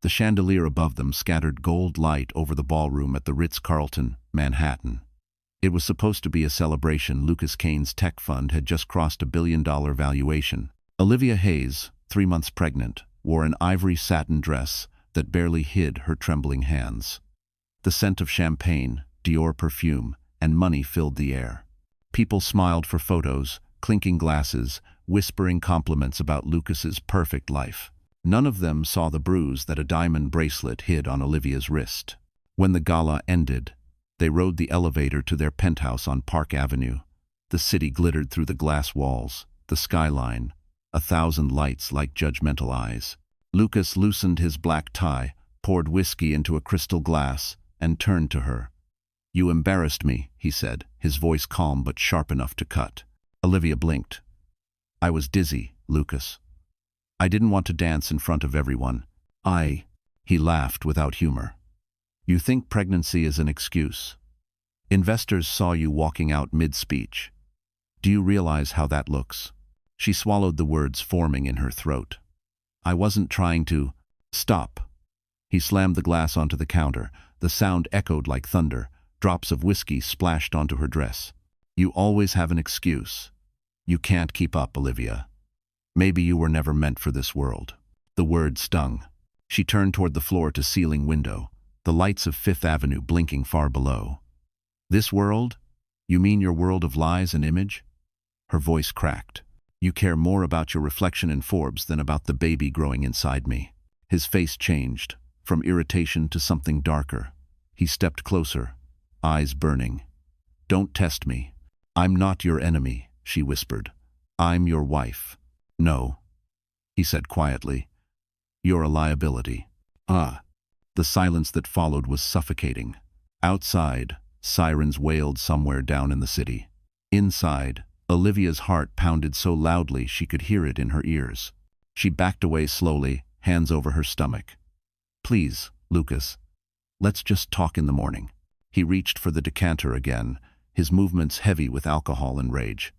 The chandelier above them scattered gold light over the ballroom at the Ritz-Carlton, Manhattan. It was supposed to be a celebration. Lucas Kane's tech fund had just crossed $1 billion valuation. Olivia Hayes, 3 months pregnant, wore an ivory satin dress that barely hid her trembling hands. The scent of champagne, Dior perfume, and money filled the air. People smiled for photos, clinking glasses, whispering compliments about Lucas's perfect life. None of them saw the bruise that a diamond bracelet hid on Olivia's wrist. When the gala ended, they rode the elevator to their penthouse on Park Avenue. The city glittered through the glass walls, the skyline, 1,000 lights like judgmental eyes. Lucas loosened his black tie, poured whiskey into a crystal glass, and turned to her. "You embarrassed me," he said, his voice calm but sharp enough to cut. Olivia blinked. "I was dizzy, Lucas. I didn't want to dance in front of everyone. He laughed without humor. "You think pregnancy is an excuse. Investors saw you walking out mid-speech. Do you realize how that looks?" She swallowed the words forming in her throat. "I wasn't trying to—" "Stop." He slammed the glass onto the counter. The sound echoed like thunder. Drops of whiskey splashed onto her dress. "You always have an excuse. You can't keep up, Olivia. Maybe you were never meant for this world." The word stung. She turned toward the floor-to-ceiling window, the lights of Fifth Avenue blinking far below. "This world? You mean your world of lies and image?" Her voice cracked. "You care more about your reflection in Forbes than about the baby growing inside me." His face changed, from irritation to something darker. He stepped closer, eyes burning. "Don't test me. I'm not your enemy," she whispered. "I'm your wife." "No," he said quietly. "You're a liability." "Ah." The silence that followed was suffocating. Outside, sirens wailed somewhere down in the city. Inside, Olivia's heart pounded so loudly she could hear it in her ears. She backed away slowly, hands over her stomach. "Please, Lucas, let's just talk in the morning." He reached for the decanter again, his movements heavy with alcohol and rage.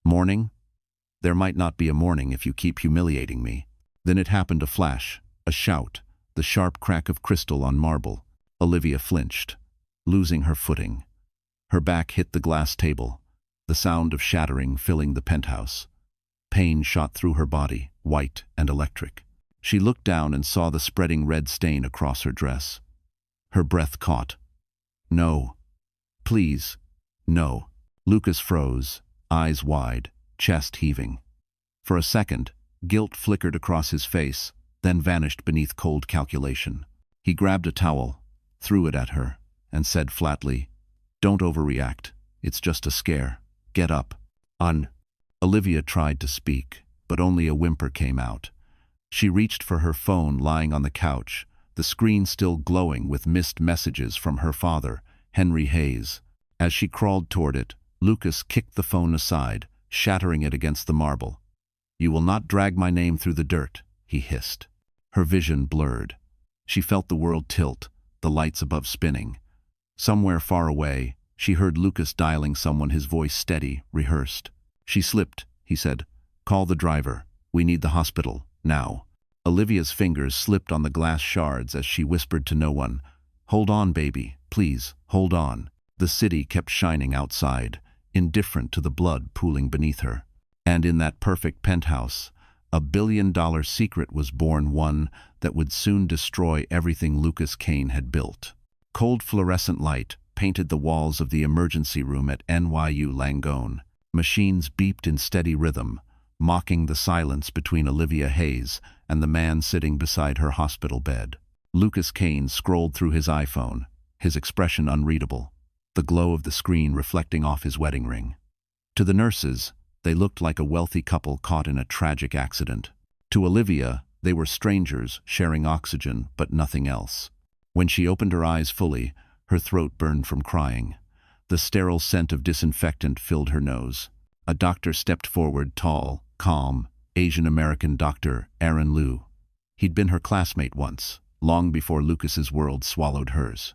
"Morning? There might not be a morning if you keep humiliating me." Then it happened, a flash, a shout, the sharp crack of crystal on marble. Olivia flinched, losing her footing. Her back hit the glass table, the sound of shattering filling the penthouse. Pain shot through her body, white and electric. She looked down and saw the spreading red stain across her dress. Her breath caught. "No. Please. No." Lucas froze, eyes wide, chest heaving. For a second, guilt flickered across his face, then vanished beneath cold calculation. He grabbed a towel, threw it at her, and said flatly, "Don't overreact. It's just a scare. Get up." Olivia tried to speak, but only a whimper came out. She reached for her phone lying on the couch, the screen still glowing with missed messages from her father, Henry Hayes. As she crawled toward it, Lucas kicked the phone aside, shattering it against the marble. "You will not drag my name through the dirt," he hissed. Her vision blurred. She felt the world tilt, the lights above spinning. Somewhere far away, she heard Lucas dialing someone, his voice steady, rehearsed. She slipped, he said. "Call the driver. We need the hospital, now." Olivia's fingers slipped on the glass shards as she whispered to no one, "Hold on, baby, please, hold on." The city kept shining outside, indifferent to the blood pooling beneath her. And in that perfect penthouse, a billion-dollar secret was born, one that would soon destroy everything Lucas Kane had built. Cold fluorescent light painted the walls of the emergency room at NYU Langone. Machines beeped in steady rhythm, mocking the silence between Olivia Hayes and the man sitting beside her hospital bed. Lucas Kane scrolled through his iPhone, his expression unreadable, the glow of the screen reflecting off his wedding ring. To the nurses, they looked like a wealthy couple caught in a tragic accident. To Olivia, they were strangers sharing oxygen, but nothing else. When she opened her eyes fully, her throat burned from crying. The sterile scent of disinfectant filled her nose. A doctor stepped forward, tall, calm, Asian-American Dr. Aaron Liu. He'd been her classmate once, long before Lucas's world swallowed hers.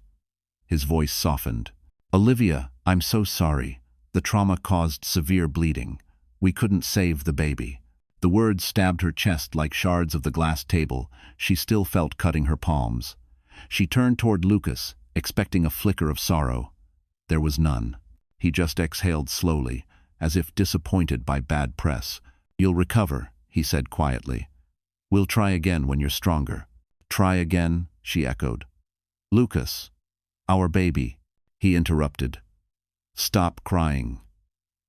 His voice softened. "Olivia, I'm so sorry. The trauma caused severe bleeding. We couldn't save the baby." The words stabbed her chest like shards of the glass table. She still felt cutting her palms. She turned toward Lucas, expecting a flicker of sorrow. There was none. He just exhaled slowly, as if disappointed by bad press. "You'll recover," he said quietly. "We'll try again when you're stronger." "Try again?" she echoed. "Lucas, our baby," he interrupted. "Stop crying.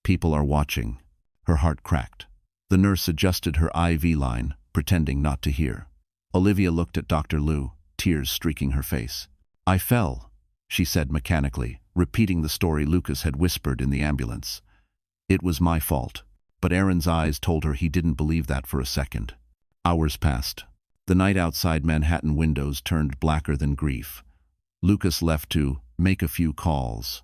People are watching." Her heart cracked. The nurse adjusted her IV line, pretending not to hear. Olivia looked at Dr. Liu, tears streaking her face. "I fell," she said mechanically, repeating the story Lucas had whispered in the ambulance. "It was my fault." But Aaron's eyes told her he didn't believe that for a second. Hours passed. The night outside Manhattan windows turned blacker than grief. Lucas left to make a few calls.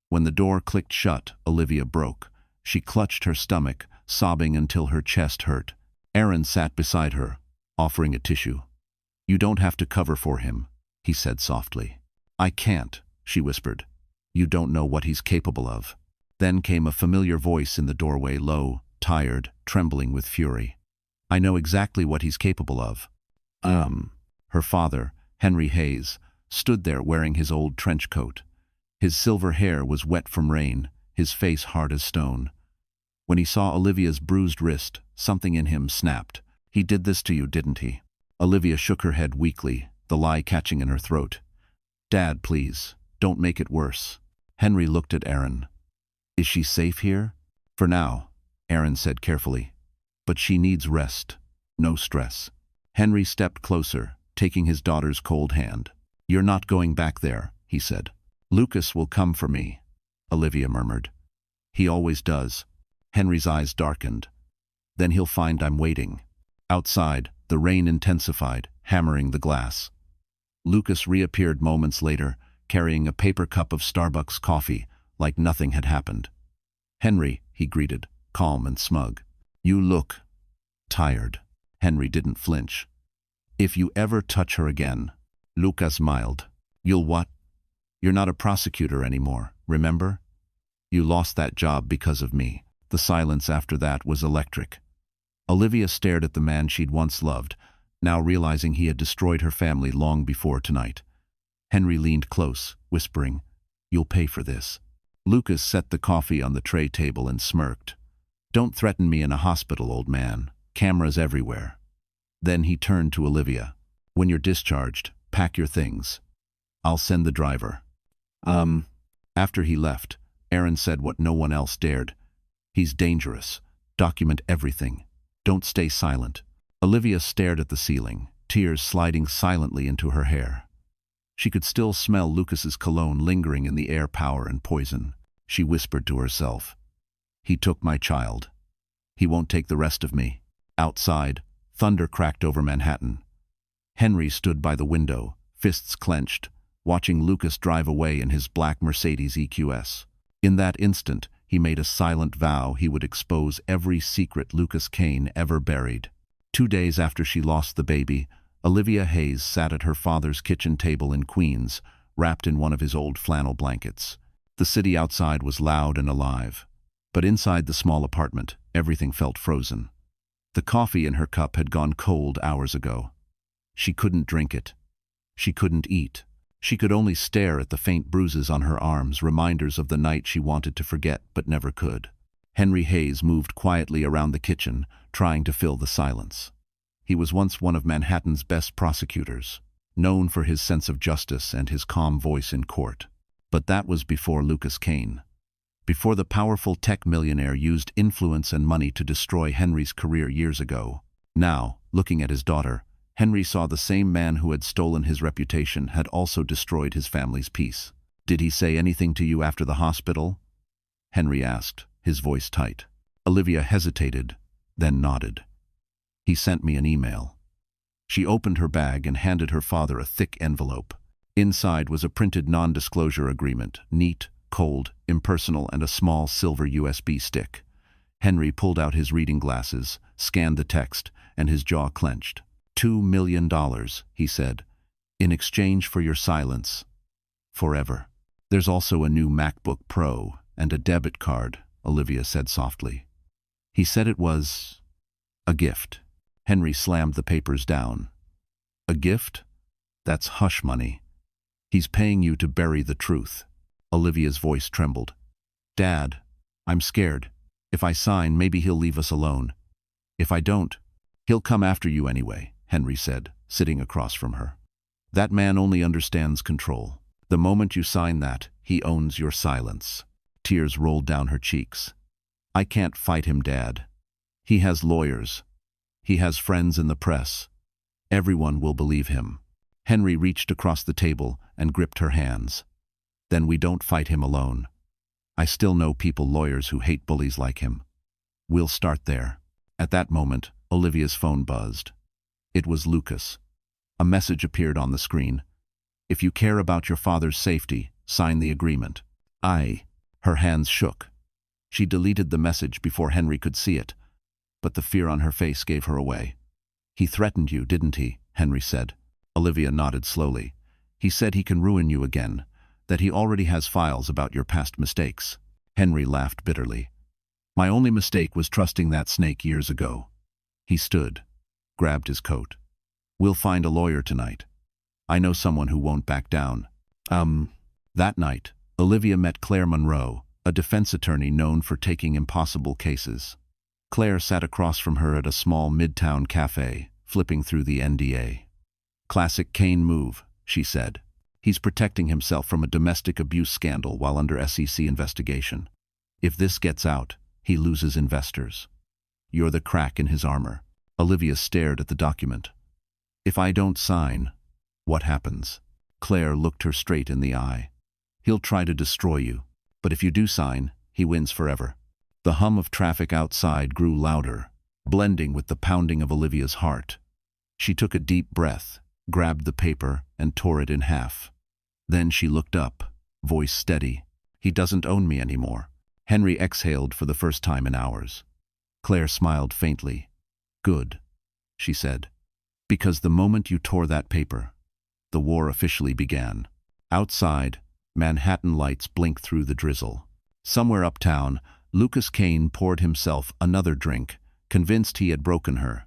When the door clicked shut, Olivia broke. She clutched her stomach, sobbing until her chest hurt. Aaron sat beside her, offering a tissue. "You don't have to cover for him," he said softly. "I can't," she whispered. "You don't know what he's capable of." Then came a familiar voice in the doorway, low, tired, trembling with fury. "I know exactly what he's capable of." Her father, Henry Hayes, stood there wearing his old trench coat. His silver hair was wet from rain, his face hard as stone. When he saw Olivia's bruised wrist, something in him snapped. "He did this to you, didn't he?" Olivia shook her head weakly, the lie catching in her throat. "Dad, please, don't make it worse." Henry looked at Aaron. "Is she safe here?" "For now," Aaron said carefully. "But she needs rest, no stress." Henry stepped closer, taking his daughter's cold hand. "You're not going back there," he said. "Lucas will come for me," Olivia murmured. "He always does." Henry's eyes darkened. "Then he'll find I'm waiting." Outside, the rain intensified, hammering the glass. Lucas reappeared moments later, carrying a paper cup of Starbucks coffee, like nothing had happened. "Henry," he greeted, calm and smug. "You look tired." Henry didn't flinch. "If you ever touch her again," Lucas smiled. "You'll what?" "You're not a prosecutor anymore, remember? You lost that job because of me." The silence after that was electric. Olivia stared at the man she'd once loved, now realizing he had destroyed her family long before tonight. Henry leaned close, whispering, "You'll pay for this." Lucas set the coffee on the tray table and smirked. "Don't threaten me in a hospital, old man. Cameras everywhere." Then he turned to Olivia. "When you're discharged, pack your things. I'll send the driver." After he left, Aaron said what no one else dared. "He's dangerous. Document everything. Don't stay silent." Olivia stared at the ceiling, tears sliding silently into her hair. She could still smell Lucas's cologne lingering in the air, power and poison. She whispered to herself, "He took my child. He won't take the rest of me." Outside, thunder cracked over Manhattan. Henry stood by the window, fists clenched, watching Lucas drive away in his black Mercedes EQS. In that instant, he made a silent vow he would expose every secret Lucas Kane ever buried. 2 days after she lost the baby, Olivia Hayes sat at her father's kitchen table in Queens, wrapped in one of his old flannel blankets. The city outside was loud and alive, but inside the small apartment, everything felt frozen. The coffee in her cup had gone cold hours ago. She couldn't drink it. She couldn't eat. She could only stare at the faint bruises on her arms, reminders of the night she wanted to forget but never could. Henry Hayes moved quietly around the kitchen, trying to fill the silence. He was once one of Manhattan's best prosecutors, known for his sense of justice and his calm voice in court. But that was before Lucas Kane. Before the powerful tech millionaire used influence and money to destroy Henry's career years ago. Now, looking at his daughter, Henry saw the same man who had stolen his reputation had also destroyed his family's peace. "Did he say anything to you after the hospital?" Henry asked, his voice tight. Olivia hesitated, then nodded. "He sent me an email." She opened her bag and handed her father a thick envelope. Inside was a printed non-disclosure agreement, neat, cold, impersonal, and a small silver USB stick. Henry pulled out his reading glasses, scanned the text, and his jaw clenched. $2 million, he said, in exchange for your silence. Forever. "There's also a new MacBook Pro and a debit card," Olivia said softly. "He said it was A gift. Henry slammed the papers down. A gift? That's hush money. He's paying you to bury the truth. Olivia's voice trembled. Dad, I'm scared. If I sign, maybe he'll leave us alone. If I don't, he'll come after you anyway, Henry said, sitting across from her. That man only understands control. The moment you sign that, he owns your silence. Tears rolled down her cheeks. I can't fight him, Dad. He has lawyers. He has friends in the press. Everyone will believe him. Henry reached across the table and gripped her hands. Then we don't fight him alone. I still know lawyers who hate bullies like him. We'll start there. At that moment, Olivia's phone buzzed. It was Lucas. A message appeared on the screen. If you care about your father's safety, sign the agreement. Her hands shook. She deleted the message before Henry could see it, but the fear on her face gave her away. He threatened you, didn't he? Henry said. Olivia nodded slowly. He said he can ruin you again, that he already has files about your past mistakes. Henry laughed bitterly. My only mistake was trusting that snake years ago. He stood, grabbed his coat. We'll find a lawyer tonight. I know someone who won't back down. That night, Olivia met Claire Monroe, a defense attorney known for taking impossible cases. Claire sat across from her at a small midtown cafe, flipping through the NDA. Classic Kane move, she said. He's protecting himself from a domestic abuse scandal while under SEC investigation. If this gets out, he loses investors. You're the crack in his armor. Olivia stared at the document. If I don't sign, what happens? Claire looked her straight in the eye. He'll try to destroy you, but if you do sign, he wins forever. The hum of traffic outside grew louder, blending with the pounding of Olivia's heart. She took a deep breath, grabbed the paper, and tore it in half. Then she looked up, voice steady. He doesn't own me anymore. Henry exhaled for the first time in hours. Claire smiled faintly. Good, she said. Because the moment you tore that paper, the war officially began. Outside, Manhattan lights blinked through the drizzle. Somewhere uptown, Lucas Kane poured himself another drink, convinced he had broken her.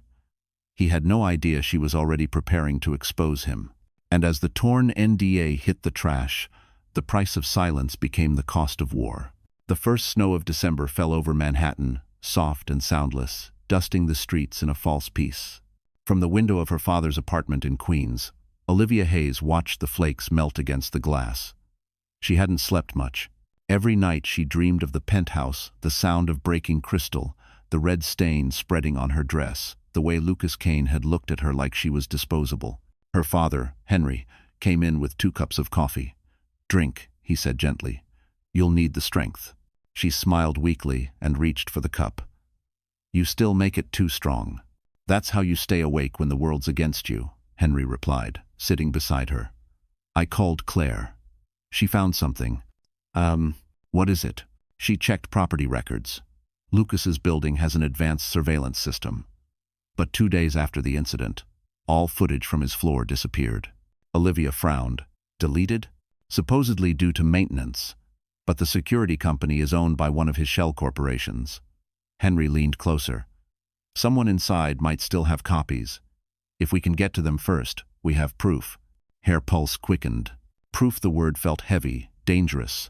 He had no idea she was already preparing to expose him. And as the torn NDA hit the trash, the price of silence became the cost of war. The first snow of December fell over Manhattan, soft and soundless, dusting the streets in a false peace. From the window of her father's apartment in Queens, Olivia Hayes watched the flakes melt against the glass. She hadn't slept much. Every night she dreamed of the penthouse, the sound of breaking crystal, the red stain spreading on her dress, the way Lucas Kane had looked at her like she was disposable. Her father, Henry, came in with 2 cups of coffee. Drink, he said gently. You'll need the strength. She smiled weakly and reached for the cup. You still make it too strong. That's how you stay awake when the world's against you, Henry replied, sitting beside her. I called Claire. She found something. What is it? She checked property records. Lucas's building has an advanced surveillance system. But 2 days after the incident, all footage from his floor disappeared. Olivia frowned. Deleted? Supposedly due to maintenance. But the security company is owned by one of his shell corporations. Henry leaned closer. Someone inside might still have copies. If we can get to them first, we have proof. Her pulse quickened. Proof. The word felt heavy, dangerous,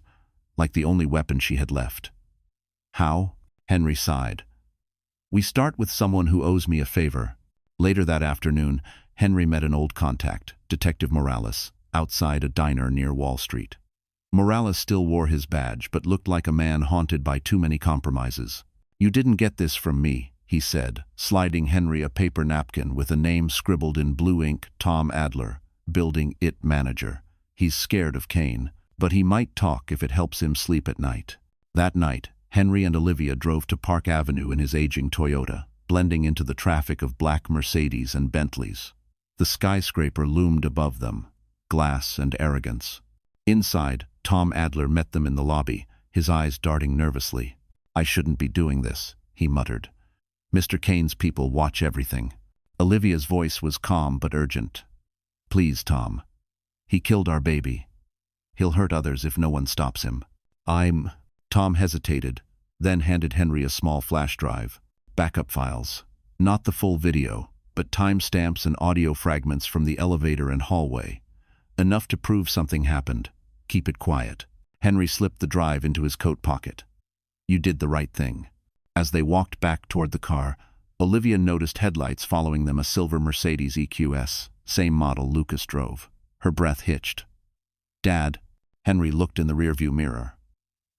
like the only weapon she had left. How? Henry sighed. We start with someone who owes me a favor. Later that afternoon, Henry met an old contact, Detective Morales, outside a diner near Wall Street. Morales still wore his badge, but looked like a man haunted by too many compromises. You didn't get this from me, he said, sliding Henry a paper napkin with a name scribbled in blue ink, Tom Adler, building IT manager. He's scared of Kane, but he might talk if it helps him sleep at night. That night, Henry and Olivia drove to Park Avenue in his aging Toyota, blending into the traffic of black Mercedes and Bentleys. The skyscraper loomed above them, glass and arrogance. Inside, Tom Adler met them in the lobby, his eyes darting nervously. I shouldn't be doing this, he muttered. Mr. Kane's people watch everything. Olivia's voice was calm but urgent. Please, Tom. He killed our baby. He'll hurt others if no one stops him. Tom hesitated, then handed Henry a small flash drive. Backup files. Not the full video, but timestamps and audio fragments from the elevator and hallway. Enough to prove something happened. Keep it quiet. Henry slipped the drive into his coat pocket. You did the right thing. As they walked back toward the car, Olivia noticed headlights following them, a silver Mercedes EQS, same model Lucas drove. Her breath hitched. Dad, Henry looked in the rearview mirror.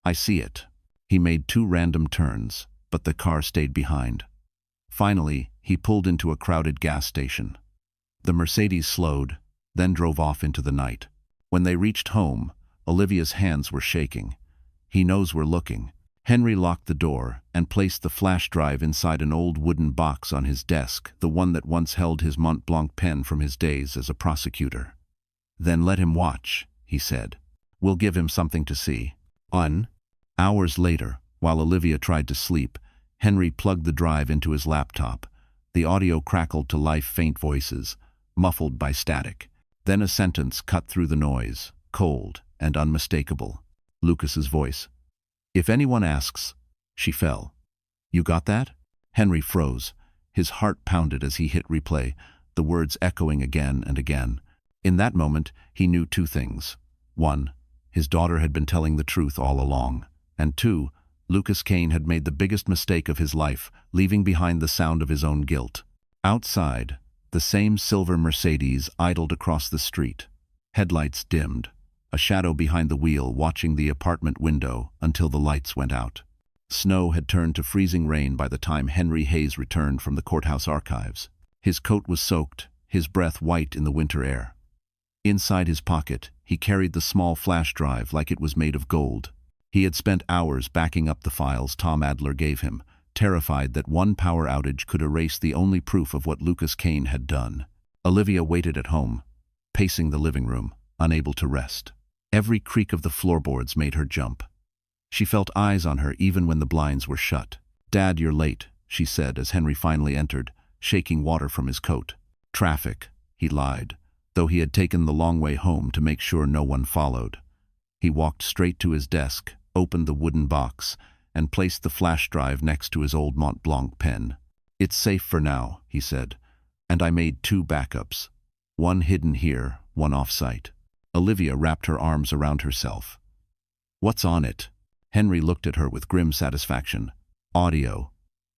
I see it. He made 2 random turns, but the car stayed behind. Finally, he pulled into a crowded gas station. The Mercedes slowed, then drove off into the night. When they reached home, Olivia's hands were shaking. He knows we're looking. Henry locked the door and placed the flash drive inside an old wooden box on his desk, the one that once held his Mont Blanc pen from his days as a prosecutor. Then let him watch, he said. We'll give him something to see. Hours later, while Olivia tried to sleep, Henry plugged the drive into his laptop. The audio crackled to life, faint voices, muffled by static. Then a sentence cut through the noise, cold and unmistakable. Lucas's voice. If anyone asks, she fell. You got that? Henry froze. His heart pounded as he hit replay, the words echoing again and again. In that moment, he knew 2 things. 1, his daughter had been telling the truth all along. And 2, Lucas Kane had made the biggest mistake of his life, leaving behind the sound of his own guilt. Outside, the same silver Mercedes idled across the street. Headlights dimmed, a shadow behind the wheel watching the apartment window until the lights went out. Snow had turned to freezing rain by the time Henry Hayes returned from the courthouse archives. His coat was soaked, his breath white in the winter air. Inside his pocket, he carried the small flash drive like it was made of gold. He had spent hours backing up the files Tom Adler gave him, terrified that one power outage could erase the only proof of what Lucas Kane had done. Olivia waited at home, pacing the living room, unable to rest. Every creak of the floorboards made her jump. She felt eyes on her even when the blinds were shut. Dad, you're late, she said as Henry finally entered, shaking water from his coat. Traffic, he lied, though he had taken the long way home to make sure no one followed. He walked straight to his desk, opened the wooden box, and placed the flash drive next to his old Mont Blanc pen. It's safe for now, he said, and I made 2 backups. One hidden here, one off-site. Olivia wrapped her arms around herself. What's on it? Henry looked at her with grim satisfaction. Audio.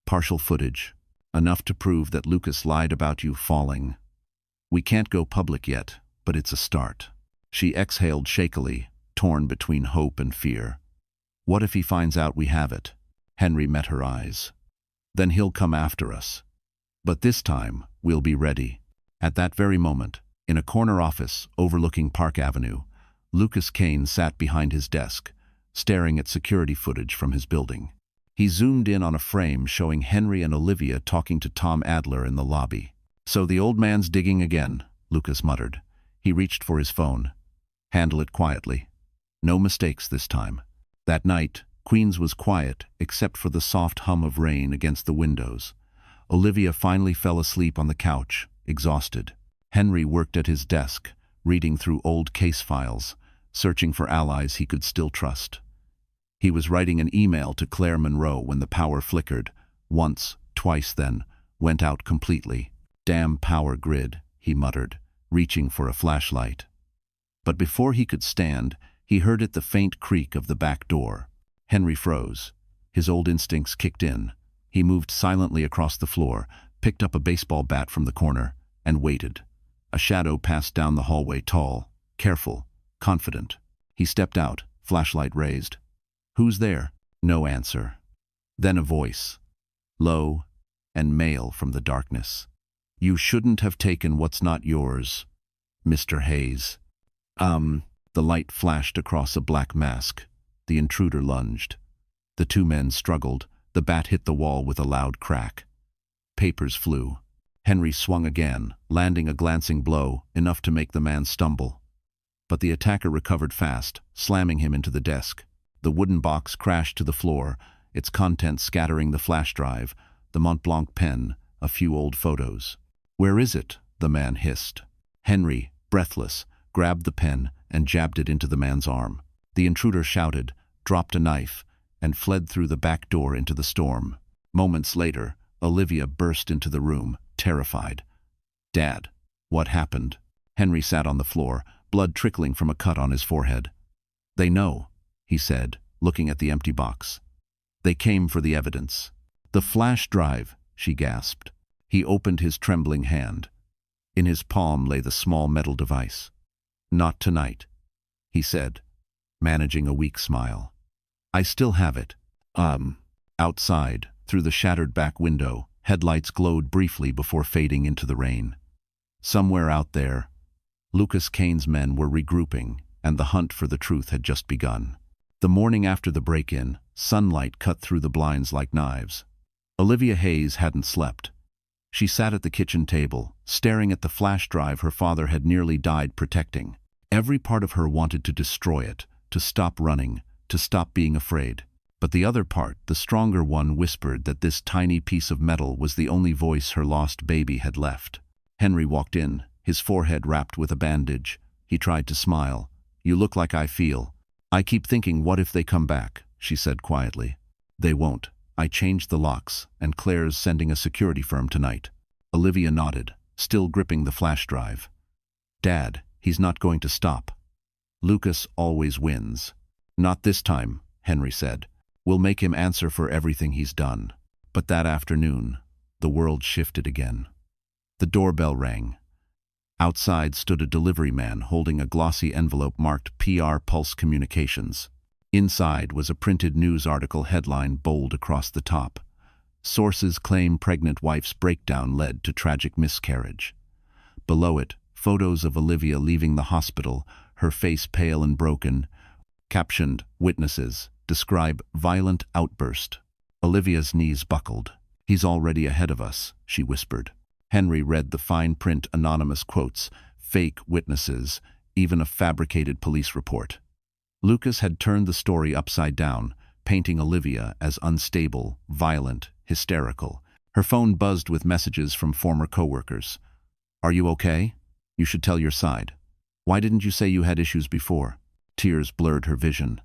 Partial footage. Enough to prove that Lucas lied about you falling. We can't go public yet, but it's a start. She exhaled shakily, torn between hope and fear. What if he finds out we have it? Henry met her eyes. Then he'll come after us. But this time, we'll be ready. At that very moment, in a corner office overlooking Park Avenue, Lucas Kane sat behind his desk, staring at security footage from his building. He zoomed in on a frame showing Henry and Olivia talking to Tom Adler in the lobby. So the old man's digging again, Lucas muttered. He reached for his phone. Handle it quietly. No mistakes this time. That night, Queens was quiet except for the soft hum of rain against the windows. Olivia finally fell asleep on the couch, exhausted. Henry worked at his desk, reading through old case files, searching for allies he could still trust. He was writing an email to Claire Monroe when the power flickered, once, twice then, went out completely. Damn power grid, he muttered, reaching for a flashlight. But before he could stand, he heard the faint creak of the back door. Henry froze. His old instincts kicked in. He moved silently across the floor, picked up a baseball bat from the corner, and waited. A shadow passed down the hallway, tall, careful, confident. He stepped out, flashlight raised. Who's there? No answer. Then a voice, low and male from the darkness. You shouldn't have taken what's not yours, Mr. Hayes. The light flashed across a black mask. The intruder lunged. The 2 men struggled. The bat hit the wall with a loud crack. Papers flew. Henry swung again, landing a glancing blow, enough to make the man stumble. But the attacker recovered fast, slamming him into the desk. The wooden box crashed to the floor, its contents scattering the flash drive, the Mont Blanc pen, a few old photos. Where is it? The man hissed. Henry, breathless, grabbed the pen and jabbed it into the man's arm. The intruder shouted, dropped a knife, and fled through the back door into the storm. Moments later, Olivia burst into the room, terrified. "Dad, what happened?" Henry sat on the floor, blood trickling from a cut on his forehead. "They know," he said, looking at the empty box. "They came for the evidence." "The flash drive," she gasped. He opened his trembling hand. In his palm lay the small metal device. "Not tonight," he said, managing a weak smile. "I still have it." Outside, through the shattered back window, headlights glowed briefly before fading into the rain. Somewhere out there, Lucas Kane's men were regrouping, and the hunt for the truth had just begun. The morning after the break-in, sunlight cut through the blinds like knives. Olivia Hayes hadn't slept. She sat at the kitchen table, staring at the flash drive her father had nearly died protecting. Every part of her wanted to destroy it, to stop running, to stop being afraid. But the other part, the stronger one, whispered that this tiny piece of metal was the only voice her lost baby had left. Henry walked in, his forehead wrapped with a bandage. He tried to smile. "You look like I feel." "I keep thinking, what if they come back?" she said quietly. "They won't. I changed the locks, and Claire's sending a security firm tonight." Olivia nodded, still gripping the flash drive. "Dad, he's not going to stop. Lucas always wins." "Not this time," Henry said. "We'll make him answer for everything he's done." But that afternoon, the world shifted again. The doorbell rang. Outside stood a delivery man holding a glossy envelope marked PR Pulse Communications. Inside was a printed news article headline bold across the top. "Sources claim pregnant wife's breakdown led to tragic miscarriage." Below it, photos of Olivia leaving the hospital, her face pale and broken. Captioned, "Witnesses describe violent outburst." Olivia's knees buckled. "He's already ahead of us," she whispered. Henry read the fine print anonymous quotes, "fake witnesses, even a fabricated police report." Lucas had turned the story upside down, painting Olivia as unstable, violent, hysterical. Her phone buzzed with messages from former coworkers. "Are you okay? You should tell your side. Why didn't you say you had issues before?" Tears blurred her vision.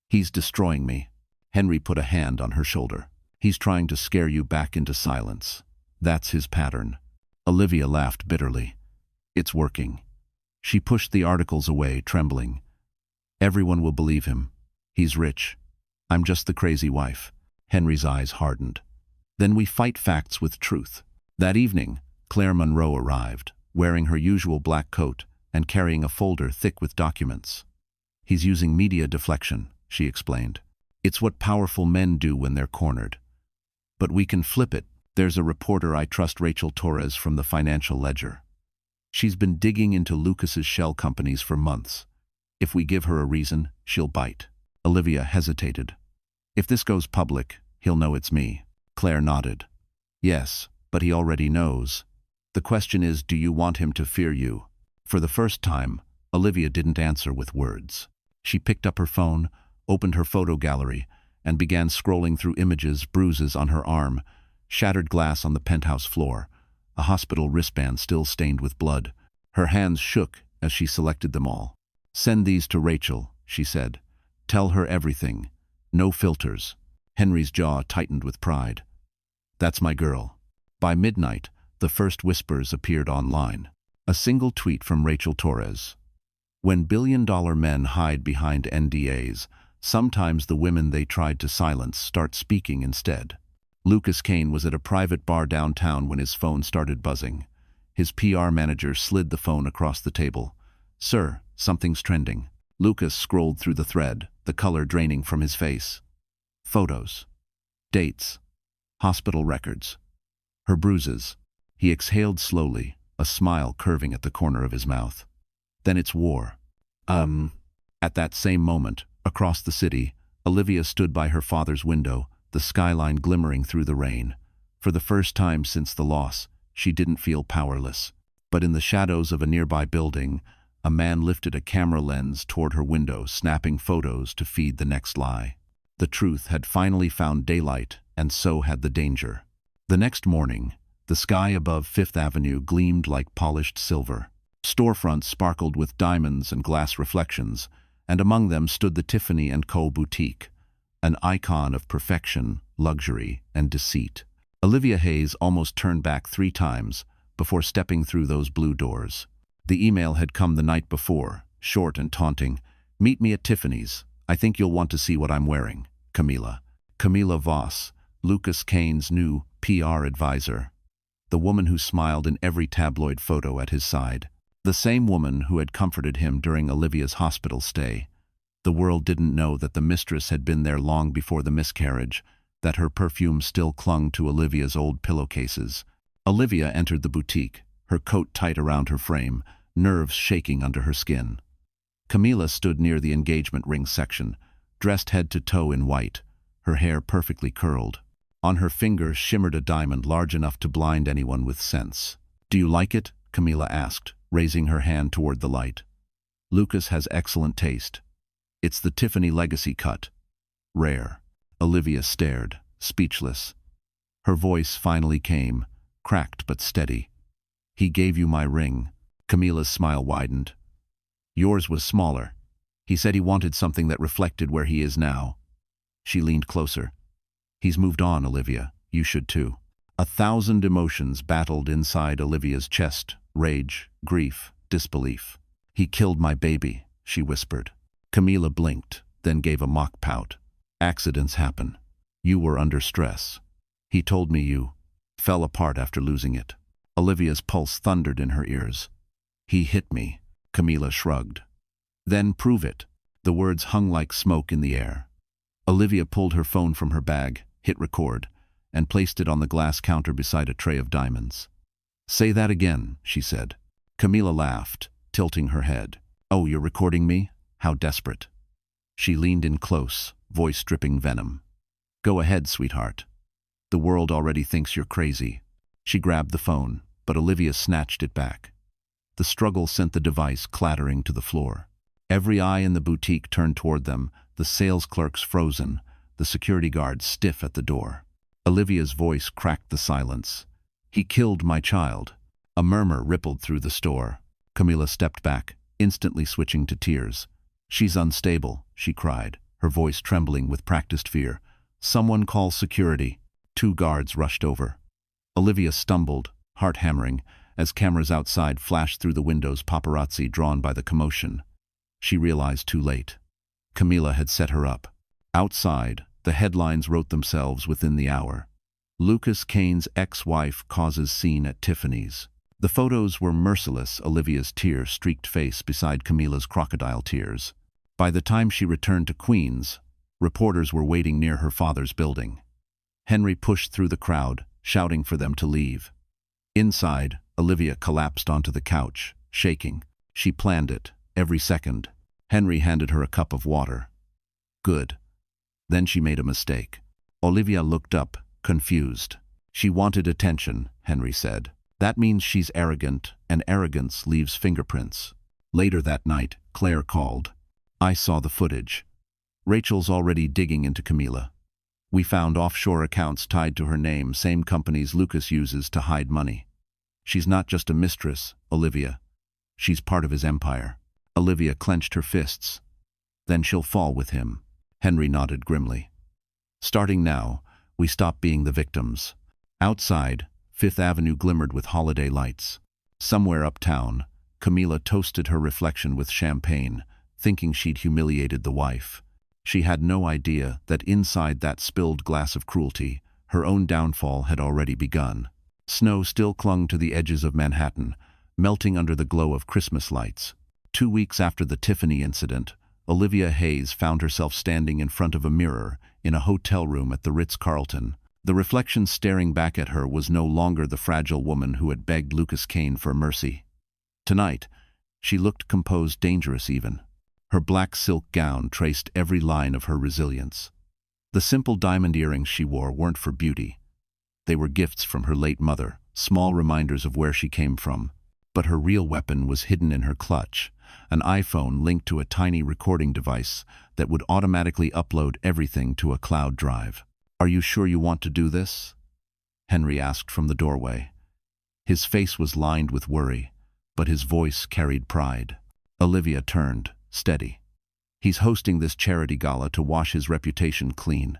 "He's destroying me." Henry put a hand on her shoulder. "He's trying to scare you back into silence. That's his pattern." Olivia laughed bitterly. "It's working." She pushed the articles away, trembling. "Everyone will believe him. He's rich. I'm just the crazy wife." Henry's eyes hardened. "Then we fight facts with truth." That evening, Claire Monroe arrived, wearing her usual black coat and carrying a folder thick with documents. "He's using media deflection," she explained. "It's what powerful men do when they're cornered. But we can flip it. There's a reporter I trust, Rachel Torres from the Financial Ledger. She's been digging into Lucas's shell companies for months. If we give her a reason, she'll bite." Olivia hesitated. "If this goes public, he'll know it's me." Claire nodded. "Yes, but he already knows. The question is, do you want him to fear you?" For the first time, Olivia didn't answer with words. She picked up her phone, opened her photo gallery, and began scrolling through images, bruises on her arm, shattered glass on the penthouse floor, a hospital wristband still stained with blood. Her hands shook as she selected them all. "Send these to Rachel," she said. "Tell her everything. No filters." Henry's jaw tightened with pride. "That's my girl." By midnight, the first whispers appeared online. A single tweet from Rachel Torres. "When billion-dollar men hide behind NDAs, sometimes the women they tried to silence start speaking instead." Lucas Kane was at a private bar downtown when his phone started buzzing. His PR manager slid the phone across the table. "Sir, something's trending." Lucas scrolled through the thread, the color draining from his face. Photos. Dates. Hospital records. Her bruises. He exhaled slowly, a smile curving at the corner of his mouth. "Then it's war." At that same moment, across the city, Olivia stood by her father's window, the skyline glimmering through the rain. For the first time since the loss, she didn't feel powerless. But in the shadows of a nearby building, a man lifted a camera lens toward her window, snapping photos to feed the next lie. The truth had finally found daylight, and so had the danger. The next morning, the sky above Fifth Avenue gleamed like polished silver. Storefronts sparkled with diamonds and glass reflections, and among them stood the Tiffany & Co. boutique, an icon of perfection, luxury, and deceit. Olivia Hayes almost turned back 3 times before stepping through those blue doors. The email had come the night before, short and taunting. "Meet me at Tiffany's. I think you'll want to see what I'm wearing. Camila." Camila Voss, Lucas Kane's new PR advisor. The woman who smiled in every tabloid photo at his side. The same woman who had comforted him during Olivia's hospital stay. The world didn't know that the mistress had been there long before the miscarriage, that her perfume still clung to Olivia's old pillowcases. Olivia entered the boutique, her coat tight around her frame, nerves shaking under her skin. Camila stood near the engagement ring section, dressed head to toe in white, her hair perfectly curled. On her finger shimmered a diamond large enough to blind anyone with sense. "Do you like it?" Camila asked, raising her hand toward the light. "Lucas has excellent taste. It's the Tiffany Legacy cut. Rare." Olivia stared, speechless. Her voice finally came, cracked but steady. "He gave you my ring." Camila's smile widened. "Yours was smaller. He said he wanted something that reflected where he is now." She leaned closer. "He's moved on, Olivia. You should too." 1,000 emotions battled inside Olivia's chest: rage, grief, disbelief. "He killed my baby," she whispered. Camila blinked, then gave a mock pout. "Accidents happen. You were under stress. He told me you fell apart after losing it." Olivia's pulse thundered in her ears. "He hit me," Camila shrugged. "Then prove it." The words hung like smoke in the air. Olivia pulled her phone from her bag, hit record, and placed it on the glass counter beside a tray of diamonds. "Say that again," she said. Camila laughed, tilting her head. "Oh, you're recording me? How desperate." She leaned in close, voice dripping venom. "Go ahead, sweetheart. The world already thinks you're crazy." She grabbed the phone, but Olivia snatched it back. The struggle sent the device clattering to the floor. Every eye in the boutique turned toward them, the sales clerks frozen, the security guards stiff at the door. Olivia's voice cracked the silence. "He killed my child." A murmur rippled through the store. Camila stepped back, instantly switching to tears. "She's unstable," she cried, her voice trembling with practiced fear. "Someone call security." 2 guards rushed over. Olivia stumbled, heart hammering, as cameras outside flashed through the windows, paparazzi drawn by the commotion. She realized too late. Camila had set her up. Outside, the headlines wrote themselves within the hour. "Lucas Kane's ex-wife causes scene at Tiffany's." The photos were merciless, Olivia's tear-streaked face beside Camila's crocodile tears. By the time she returned to Queens, reporters were waiting near her father's building. Henry pushed through the crowd, shouting for them to leave. Inside, Olivia collapsed onto the couch, shaking. She planned it, every second. Henry handed her a cup of water. "Good." Then she made a mistake. Olivia looked up, confused. "She wanted attention," Henry said. "That means she's arrogant, and arrogance leaves fingerprints." Later that night, Claire called. "I saw the footage. Rachel's already digging into Camila. We found offshore accounts tied to her name, same companies Lucas uses to hide money. She's not just a mistress, Olivia. She's part of his empire." Olivia clenched her fists. "Then she'll fall with him." Henry nodded grimly. "Starting now, we stop being the victims." Outside, Fifth Avenue glimmered with holiday lights. Somewhere uptown, Camila toasted her reflection with champagne, thinking she'd humiliated the wife. She had no idea that inside that spilled glass of cruelty, her own downfall had already begun. Snow still clung to the edges of Manhattan, melting under the glow of Christmas lights. 2 weeks after the Tiffany incident, Olivia Hayes found herself standing in front of a mirror in a hotel room at the Ritz-Carlton. The reflection staring back at her was no longer the fragile woman who had begged Lucas Kane for mercy. Tonight, she looked composed, dangerous even. Her black silk gown traced every line of her resilience. The simple diamond earrings she wore weren't for beauty. They were gifts from her late mother, small reminders of where she came from. But her real weapon was hidden in her clutch, an iPhone linked to a tiny recording device that would automatically upload everything to a cloud drive. "Are you sure you want to do this?" Henry asked from the doorway. His face was lined with worry, but his voice carried pride. Olivia turned, steady. "He's hosting this charity gala to wash his reputation clean.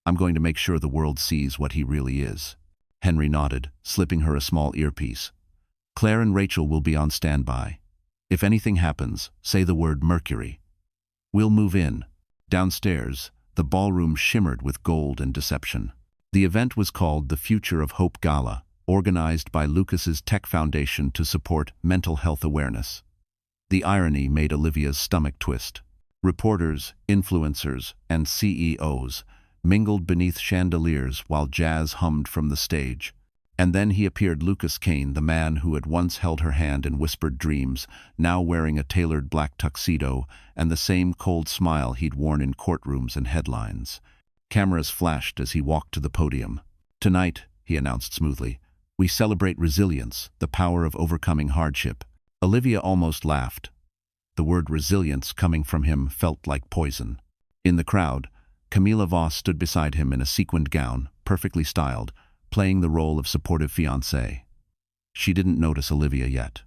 I'm going to make sure the world sees what he really is." Henry nodded, slipping her a small earpiece. "Claire and Rachel will be on standby. If anything happens, say the word Mercury. We'll move in." Downstairs, the ballroom shimmered with gold and deception. The event was called the Future of Hope Gala, organized by Lucas's Tech Foundation to support mental health awareness. The irony made Olivia's stomach twist. Reporters, influencers, and CEOs mingled beneath chandeliers while jazz hummed from the stage. And then he appeared, Lucas Kane, the man who had once held her hand in whispered dreams, now wearing a tailored black tuxedo and the same cold smile he'd worn in courtrooms and headlines. Cameras flashed as he walked to the podium. "Tonight," he announced smoothly, "we celebrate resilience, the power of overcoming hardship." Olivia almost laughed. The word resilience coming from him felt like poison. In the crowd, Camila Voss stood beside him in a sequined gown, perfectly styled, playing the role of supportive fiancée. She didn't notice Olivia yet.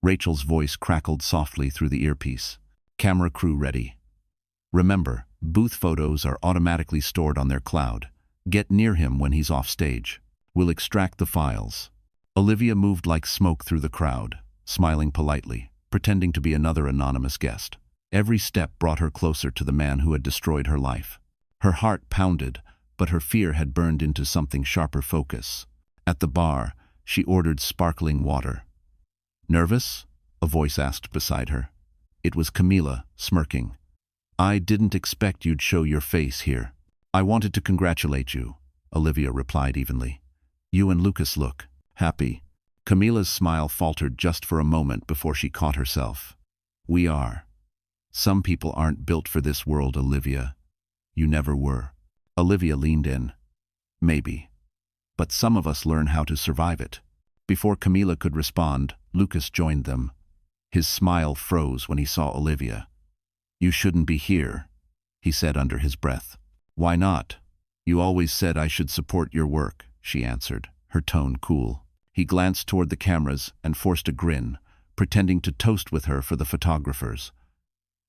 Rachel's voice crackled softly through the earpiece. "Camera crew ready. Remember, booth photos are automatically stored on their cloud. Get near him when he's off stage. We'll extract the files." Olivia moved like smoke through the crowd, smiling politely, pretending to be another anonymous guest. Every step brought her closer to the man who had destroyed her life. Her heart pounded, but her fear had burned into something sharper focus. At the bar, she ordered sparkling water. "Nervous?" a voice asked beside her. It was Camila, smirking. "I didn't expect you'd show your face here." "I wanted to congratulate you," Olivia replied evenly. "You and Lucas look happy." Camila's smile faltered just for a moment before she caught herself. "We are. Some people aren't built for this world, Olivia. You never were." Olivia leaned in. "Maybe. But some of us learn how to survive it." Before Camila could respond, Lucas joined them. His smile froze when he saw Olivia. "You shouldn't be here," he said under his breath. "Why not?" "You always said I should support your work," she answered, her tone cool. He glanced toward the cameras and forced a grin, pretending to toast with her for the photographers.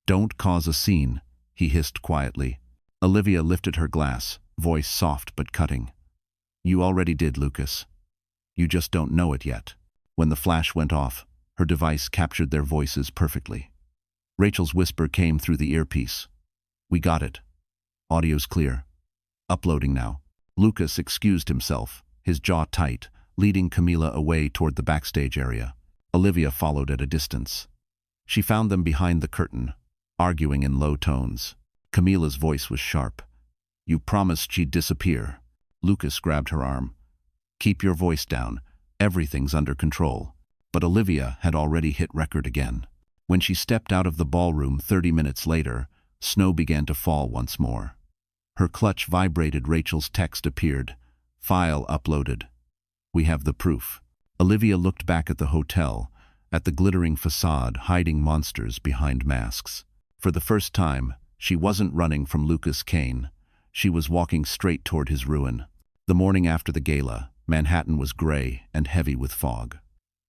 "Don't cause a scene," he hissed quietly. Olivia lifted her glass, voice soft but cutting. "You already did, Lucas. You just don't know it yet." When the flash went off, her device captured their voices perfectly. Rachel's whisper came through the earpiece. "We got it. Audio's clear. Uploading now." Lucas excused himself, his jaw tight, leading Camila away toward the backstage area. Olivia followed at a distance. She found them behind the curtain, arguing in low tones. Camila's voice was sharp. "You promised she'd disappear." Lucas grabbed her arm. "Keep your voice down. Everything's under control." But Olivia had already hit record again. When she stepped out of the ballroom 30 minutes later, snow began to fall once more. Her clutch vibrated. Rachel's text appeared. "File uploaded. We have the proof." Olivia looked back at the hotel, at the glittering facade hiding monsters behind masks. For the first time, she wasn't running from Lucas Kane. She was walking straight toward his ruin. The morning after the gala, Manhattan was gray and heavy with fog.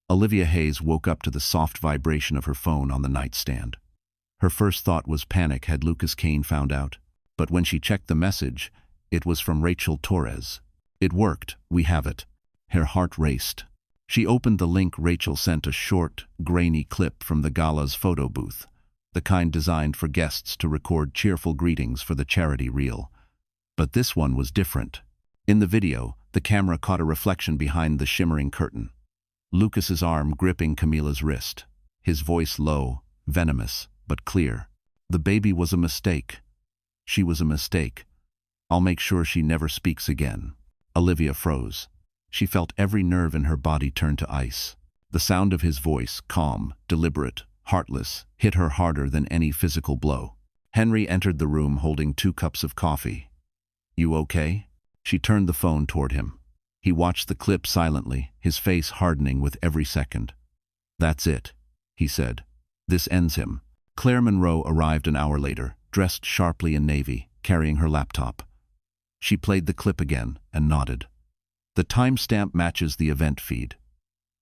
Olivia Hayes woke up to the soft vibration of her phone on the nightstand. Her first thought was panic. Had Lucas Kane found out? But when she checked the message, it was from Rachel Torres. It worked. "We have it." Her heart raced. She opened the link. Rachel sent a short, grainy clip from the gala's photo booth, the kind designed for guests to record cheerful greetings for the charity reel. But this one was different. In the video, the camera caught a reflection behind the shimmering curtain. Lucas's arm gripping Camila's wrist, his voice low, venomous, but clear. "The baby was a mistake. She was a mistake. I'll make sure she never speaks again." Olivia froze. She felt every nerve in her body turn to ice. The sound of his voice, calm, deliberate, heartless, hit her harder than any physical blow. Henry entered the room holding 2 cups of coffee. "You okay?" She turned the phone toward him. He watched the clip silently, his face hardening with every second. "That's it," he said. "This ends him." Claire Monroe arrived an hour later, dressed sharply in navy, carrying her laptop. She played the clip again and nodded. "The timestamp matches the event feed.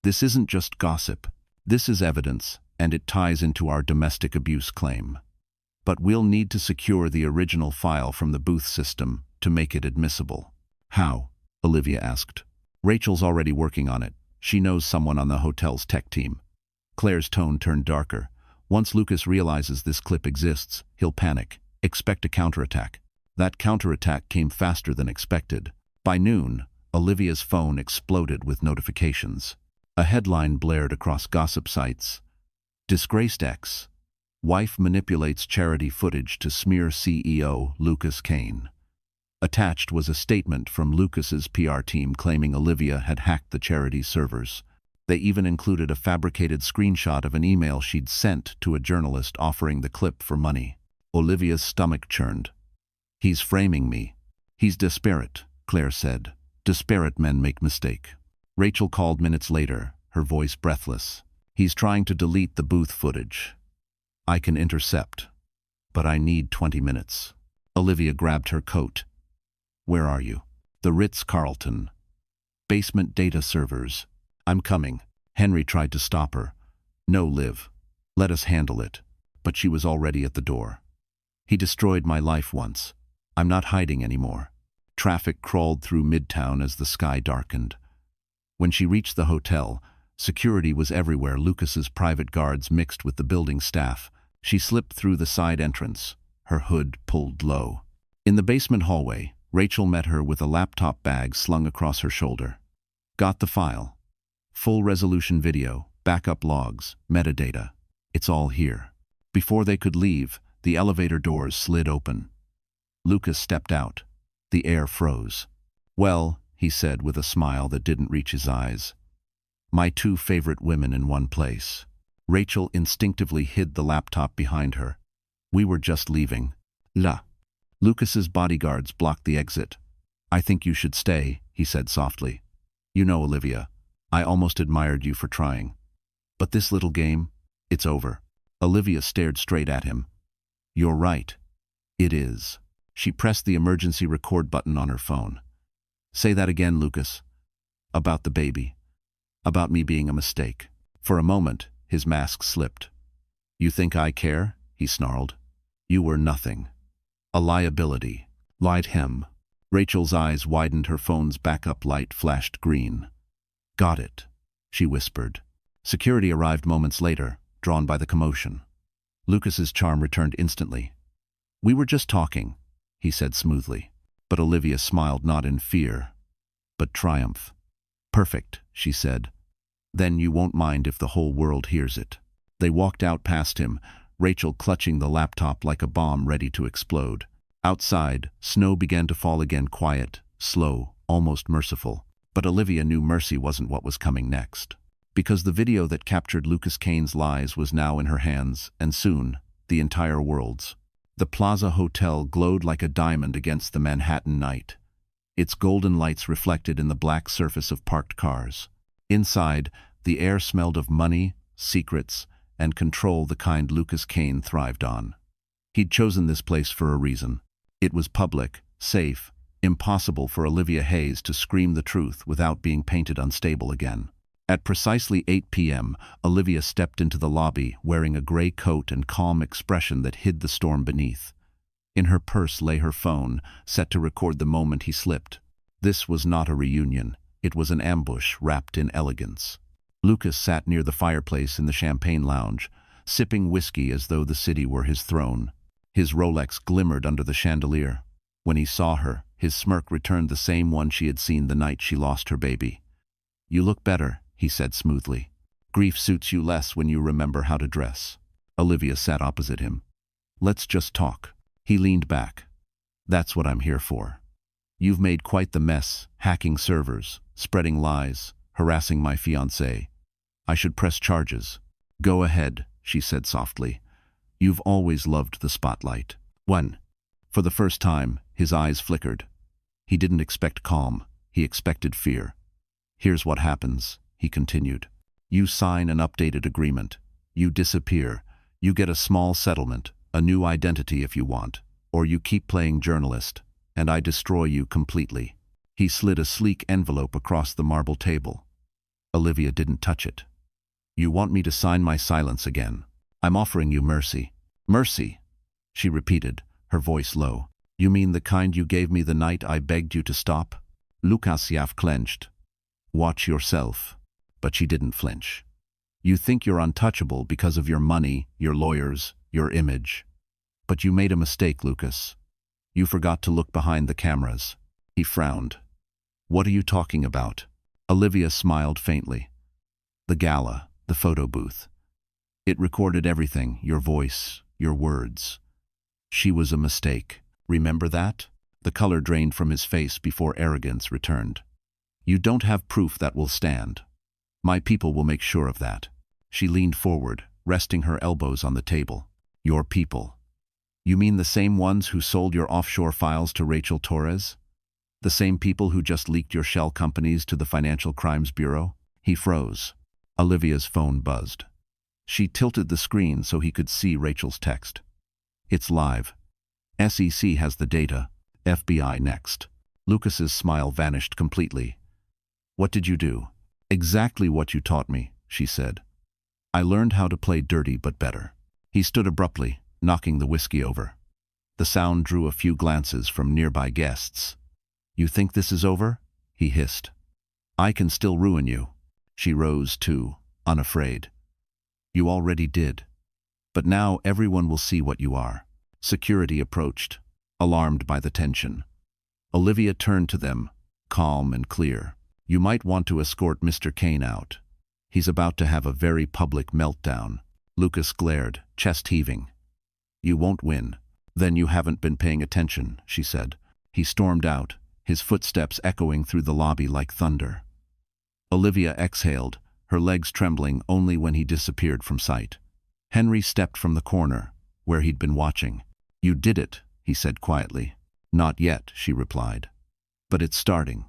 This isn't just gossip. This is evidence, and it ties into our domestic abuse claim. But we'll need to secure the original file from the booth system to make it admissible. How? Olivia asked. Rachel's already working on it. She knows someone on the hotel's tech team. Claire's tone turned darker. Once Lucas realizes this clip exists, he'll panic. Expect a counterattack. That counterattack came faster than expected. By noon, Olivia's phone exploded with notifications. A headline blared across gossip sites. Disgraced ex. Wife manipulates charity footage to smear CEO Lucas Kane. Attached was a statement from Lucas's PR team claiming Olivia had hacked the charity's servers. They even included a fabricated screenshot of an email she'd sent to a journalist offering the clip for money. Olivia's stomach churned. He's framing me. He's desperate, Claire said. Desperate men make mistake. Rachel called minutes later, her voice breathless. He's trying to delete the booth footage. I can intercept, but I need 20 minutes. Olivia grabbed her coat. Where are you? The Ritz-Carlton. Basement data servers. I'm coming. Henry tried to stop her. No, Liv. Let us handle it. But she was already at the door. He destroyed my life once. I'm not hiding anymore. Traffic crawled through Midtown as the sky darkened. When she reached the hotel, security was everywhere. Lucas's private guards mixed with the building staff. She slipped through the side entrance, her hood pulled low. In the basement hallway, Rachel met her with a laptop bag slung across her shoulder. Got the file. Full resolution video, backup logs, metadata. It's all here. Before they could leave, the elevator doors slid open. Lucas stepped out. The air froze. Well, he said with a smile that didn't reach his eyes. My two favorite women in one place. Rachel instinctively hid the laptop behind her. We were just leaving. Lucas's bodyguards blocked the exit. I think you should stay, he said softly. You know, Olivia, I almost admired you for trying. But this little game, it's over. Olivia stared straight at him. You're right. It is. She pressed the emergency record button on her phone. Say that again, Lucas. About the baby. About me being a mistake. For a moment, his mask slipped. You think I care? He snarled. You were nothing. A liability. Lied him. Rachel's eyes widened, her phone's backup light flashed green. Got it, she whispered. Security arrived moments later, drawn by the commotion. Lucas's charm returned instantly. We were just talking, he said smoothly. But Olivia smiled, not in fear, but triumph. Perfect, she said. Then you won't mind if the whole world hears it. They walked out past him, Rachel clutching the laptop like a bomb ready to explode. Outside, snow began to fall again, quiet, slow, almost merciful. But Olivia knew mercy wasn't what was coming next. Because the video that captured Lucas Kane's lies was now in her hands, and soon, the entire world's. The Plaza Hotel glowed like a diamond against the Manhattan night. Its golden lights reflected in the black surface of parked cars. Inside, the air smelled of money, secrets, and control, the kind Lucas Kane thrived on. He'd chosen this place for a reason. It was public, safe, impossible for Olivia Hayes to scream the truth without being painted unstable again. At precisely 8 p.m., Olivia stepped into the lobby wearing a gray coat and calm expression that hid the storm beneath. In her purse lay her phone, set to record the moment he slipped. This was not a reunion. It was an ambush wrapped in elegance. Lucas sat near the fireplace in the champagne lounge, sipping whiskey as though the city were his throne. His Rolex glimmered under the chandelier. When he saw her, his smirk returned, the same one she had seen the night she lost her baby. You look better, he said smoothly. Grief suits you less when you remember how to dress. Olivia sat opposite him. Let's just talk. He leaned back. That's what I'm here for. You've made quite the mess, hacking servers, spreading lies, harassing my fiancé. I should press charges. Go ahead, she said softly. You've always loved the spotlight. When? For the first time, his eyes flickered. He didn't expect calm. He expected fear. Here's what happens, he continued. You sign an updated agreement. You disappear. You get a small settlement, a new identity if you want, or you keep playing journalist, and I destroy you completely. He slid a sleek envelope across the marble table. Olivia didn't touch it. You want me to sign my silence again? I'm offering you mercy. Mercy, she repeated, her voice low. You mean the kind you gave me the night I begged you to stop? Lukasiev clenched. Watch yourself. But she didn't flinch. You think you're untouchable because of your money, your lawyers, your image. But you made a mistake, Lucas. You forgot to look behind the cameras. He frowned. What are you talking about? Olivia smiled faintly. The gala, the photo booth. It recorded everything, your voice, your words. She was a mistake. Remember that? The color drained from his face before arrogance returned. You don't have proof that will stand. My people will make sure of that. She leaned forward, resting her elbows on the table. Your people. You mean the same ones who sold your offshore files to Rachel Torres? The same people who just leaked your shell companies to the Financial Crimes Bureau? He froze. Olivia's phone buzzed. She tilted the screen so he could see Rachel's text. It's live. SEC has the data. FBI next. Lucas's smile vanished completely. What did you do? Exactly what you taught me, she said. I learned how to play dirty but better. He stood abruptly, knocking the whiskey over. The sound drew a few glances from nearby guests. You think this is over? He hissed. I can still ruin you. She rose too, unafraid. You already did. But now everyone will see what you are. Security approached, alarmed by the tension. Olivia turned to them, calm and clear. You might want to escort Mr. Kane out. He's about to have a very public meltdown. Lucas glared, chest heaving. You won't win. Then you haven't been paying attention, she said. He stormed out, his footsteps echoing through the lobby like thunder. Olivia exhaled, her legs trembling only when he disappeared from sight. Henry stepped from the corner, where he'd been watching. You did it, he said quietly. Not yet, she replied. But it's starting.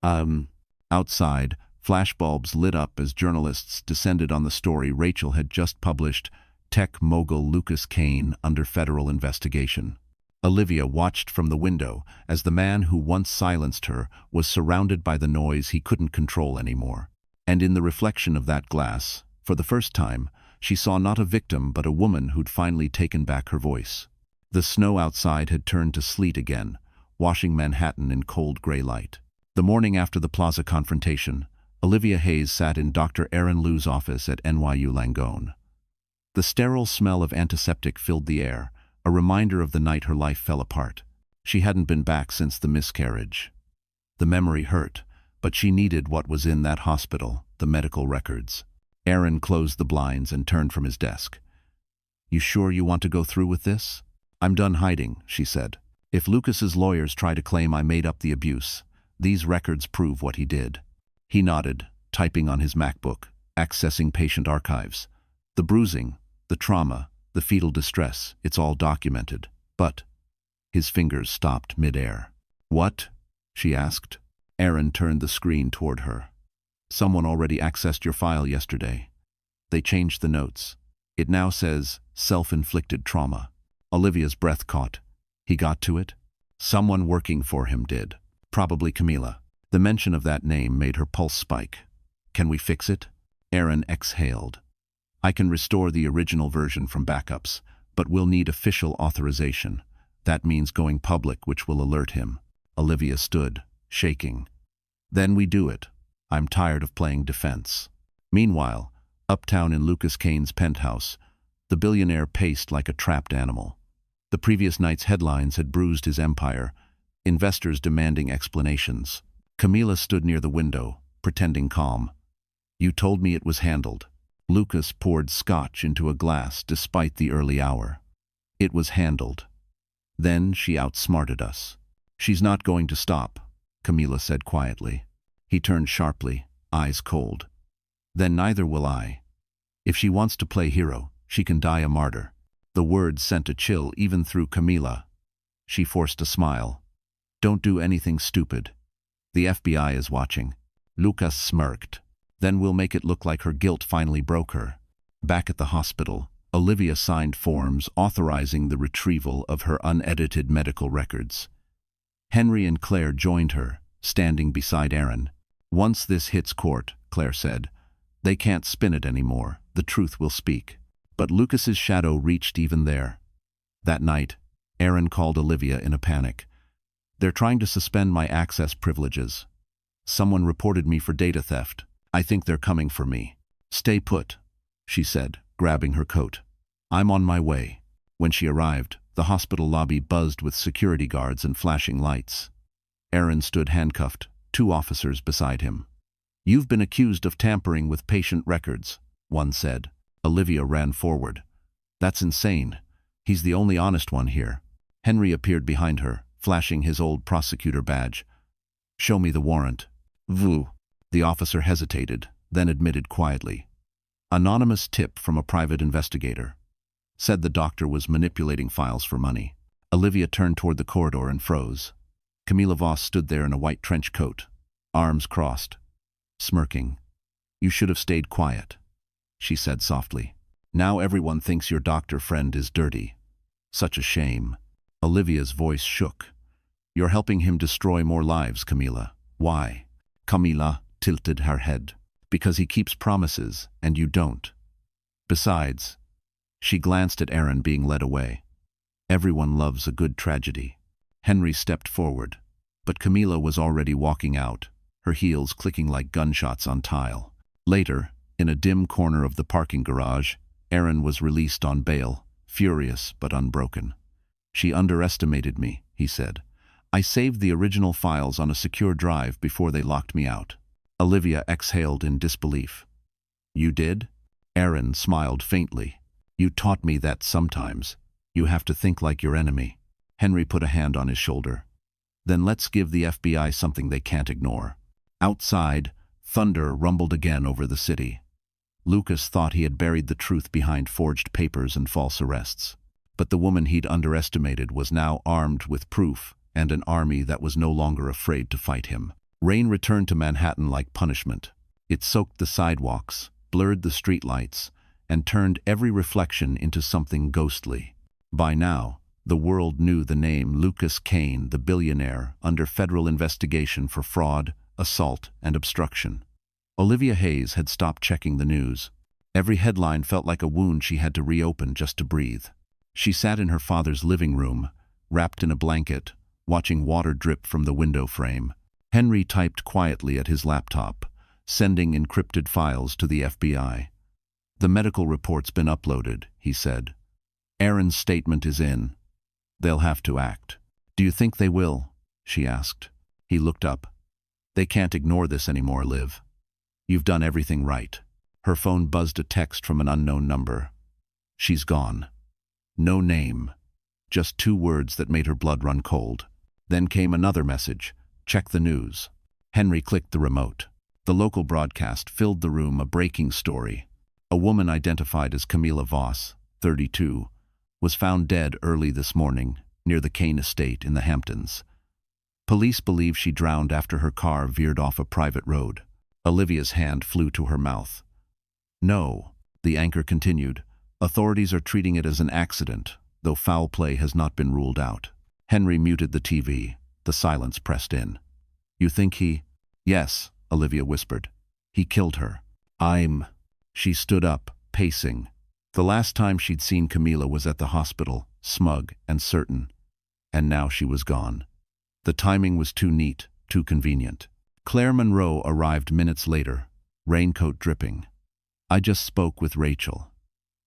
Outside, flashbulbs lit up as journalists descended on the story Rachel had just published, Tech mogul Lucas Kane under federal investigation. Olivia watched from the window as the man who once silenced her was surrounded by the noise he couldn't control anymore. And in the reflection of that glass, for the first time, she saw not a victim but a woman who'd finally taken back her voice. The snow outside had turned to sleet again, washing Manhattan in cold gray light. The morning after the Plaza confrontation, Olivia Hayes sat in Dr. Aaron Liu's office at NYU Langone. The sterile smell of antiseptic filled the air, a reminder of the night her life fell apart. She hadn't been back since the miscarriage. The memory hurt, but she needed what was in that hospital, the medical records. Aaron closed the blinds and turned from his desk. You sure you want to go through with this? I'm done hiding, she said. If Lucas's lawyers try to claim I made up the abuse, these records prove what he did. He nodded, typing on his MacBook, accessing patient archives. The bruising, the trauma, the fetal distress, it's all documented. But his fingers stopped mid-air. What? She asked. Aaron turned the screen toward her. Someone already accessed your file yesterday. They changed the notes. It now says self-inflicted trauma. Olivia's breath caught. He got to it? Someone working for him did. Probably Camila. The mention of that name made her pulse spike. Can we fix it? Aaron exhaled. I can restore the original version from backups, but we'll need official authorization. That means going public, which will alert him. Olivia stood, shaking. Then we do it. I'm tired of playing defense. Meanwhile, uptown in Lucas Kane's penthouse, the billionaire paced like a trapped animal. The previous night's headlines had bruised his empire, investors demanding explanations. Camila stood near the window, pretending calm. You told me it was handled. Lucas poured scotch into a glass despite the early hour. It was handled. Then she outsmarted us. She's not going to stop, Camila said quietly. He turned sharply, eyes cold. Then neither will I. If she wants to play hero, she can die a martyr. The words sent a chill even through Camila. She forced a smile. Don't do anything stupid. The FBI is watching. Lucas smirked. Then we'll make it look like her guilt finally broke her. Back at the hospital, Olivia signed forms authorizing the retrieval of her unedited medical records. Henry and Claire joined her, standing beside Aaron. Once this hits court, Claire said, they can't spin it anymore. The truth will speak. But Lucas's shadow reached even there. That night, Aaron called Olivia in a panic. "They're trying to suspend my access privileges. Someone reported me for data theft. I think they're coming for me." "Stay put," she said, grabbing her coat. "I'm on my way." When she arrived, the hospital lobby buzzed with security guards and flashing lights. Aaron stood handcuffed, 2 officers beside him. "You've been accused of tampering with patient records," one said. Olivia ran forward. "That's insane. He's the only honest one here." Henry appeared behind her, flashing his old prosecutor badge. "Show me the warrant." "Vous." The officer hesitated, then admitted quietly. "Anonymous tip from a private investigator. Said the doctor was manipulating files for money." Olivia turned toward the corridor and froze. Camilla Voss stood there in a white trench coat, arms crossed, smirking. "You should have stayed quiet," she said softly. "Now everyone thinks your doctor friend is dirty. Such a shame." Olivia's voice shook. "You're helping him destroy more lives, Camilla." "Why?" Camilla tilted her head. "Because he keeps promises, and you don't. Besides," she glanced at Aaron being led away, "everyone loves a good tragedy." Henry stepped forward, but Camilla was already walking out, her heels clicking like gunshots on tile. Later, in a dim corner of the parking garage, Aaron was released on bail, furious but unbroken. "She underestimated me," he said. "I saved the original files on a secure drive before they locked me out." Olivia exhaled in disbelief. "You did?" Aaron smiled faintly. "You taught me that sometimes. You have to think like your enemy." Henry put a hand on his shoulder. "Then let's give the FBI something they can't ignore." Outside, thunder rumbled again over the city. Lucas thought he had buried the truth behind forged papers and false arrests. But the woman he'd underestimated was now armed with proof and an army that was no longer afraid to fight him. Rain returned to Manhattan like punishment. It soaked the sidewalks, blurred the streetlights, and turned every reflection into something ghostly. By now, the world knew the name Lucas Kane, the billionaire, under federal investigation for fraud, assault, and obstruction. Olivia Hayes had stopped checking the news. Every headline felt like a wound she had to reopen just to breathe. She sat in her father's living room, wrapped in a blanket, watching water drip from the window frame. Henry typed quietly at his laptop, sending encrypted files to the FBI. "The medical report's been uploaded," he said. "Aaron's statement is in. They'll have to act." "Do you think they will?" she asked. He looked up. "They can't ignore this anymore, Liv. You've done everything right." Her phone buzzed a text from an unknown number. "She's gone." No name, just 2 words that made her blood run cold. Then came another message. "Check the news." Henry clicked the remote. The local broadcast filled the room, a breaking story. A woman identified as Camilla Voss, 32, was found dead early this morning near the Kane estate in the Hamptons. Police believe she drowned after her car veered off a private road. Olivia's hand flew to her mouth. "No," the anchor continued. "Authorities are treating it as an accident, though foul play has not been ruled out." Henry muted the TV. The silence pressed in. "You think he—" "Yes," Olivia whispered. "He killed her." She stood up, pacing. The last time she'd seen Camilla was at the hospital, smug and certain. And now she was gone. The timing was too neat, too convenient. Claire Monroe arrived minutes later, raincoat dripping. "I just spoke with Rachel.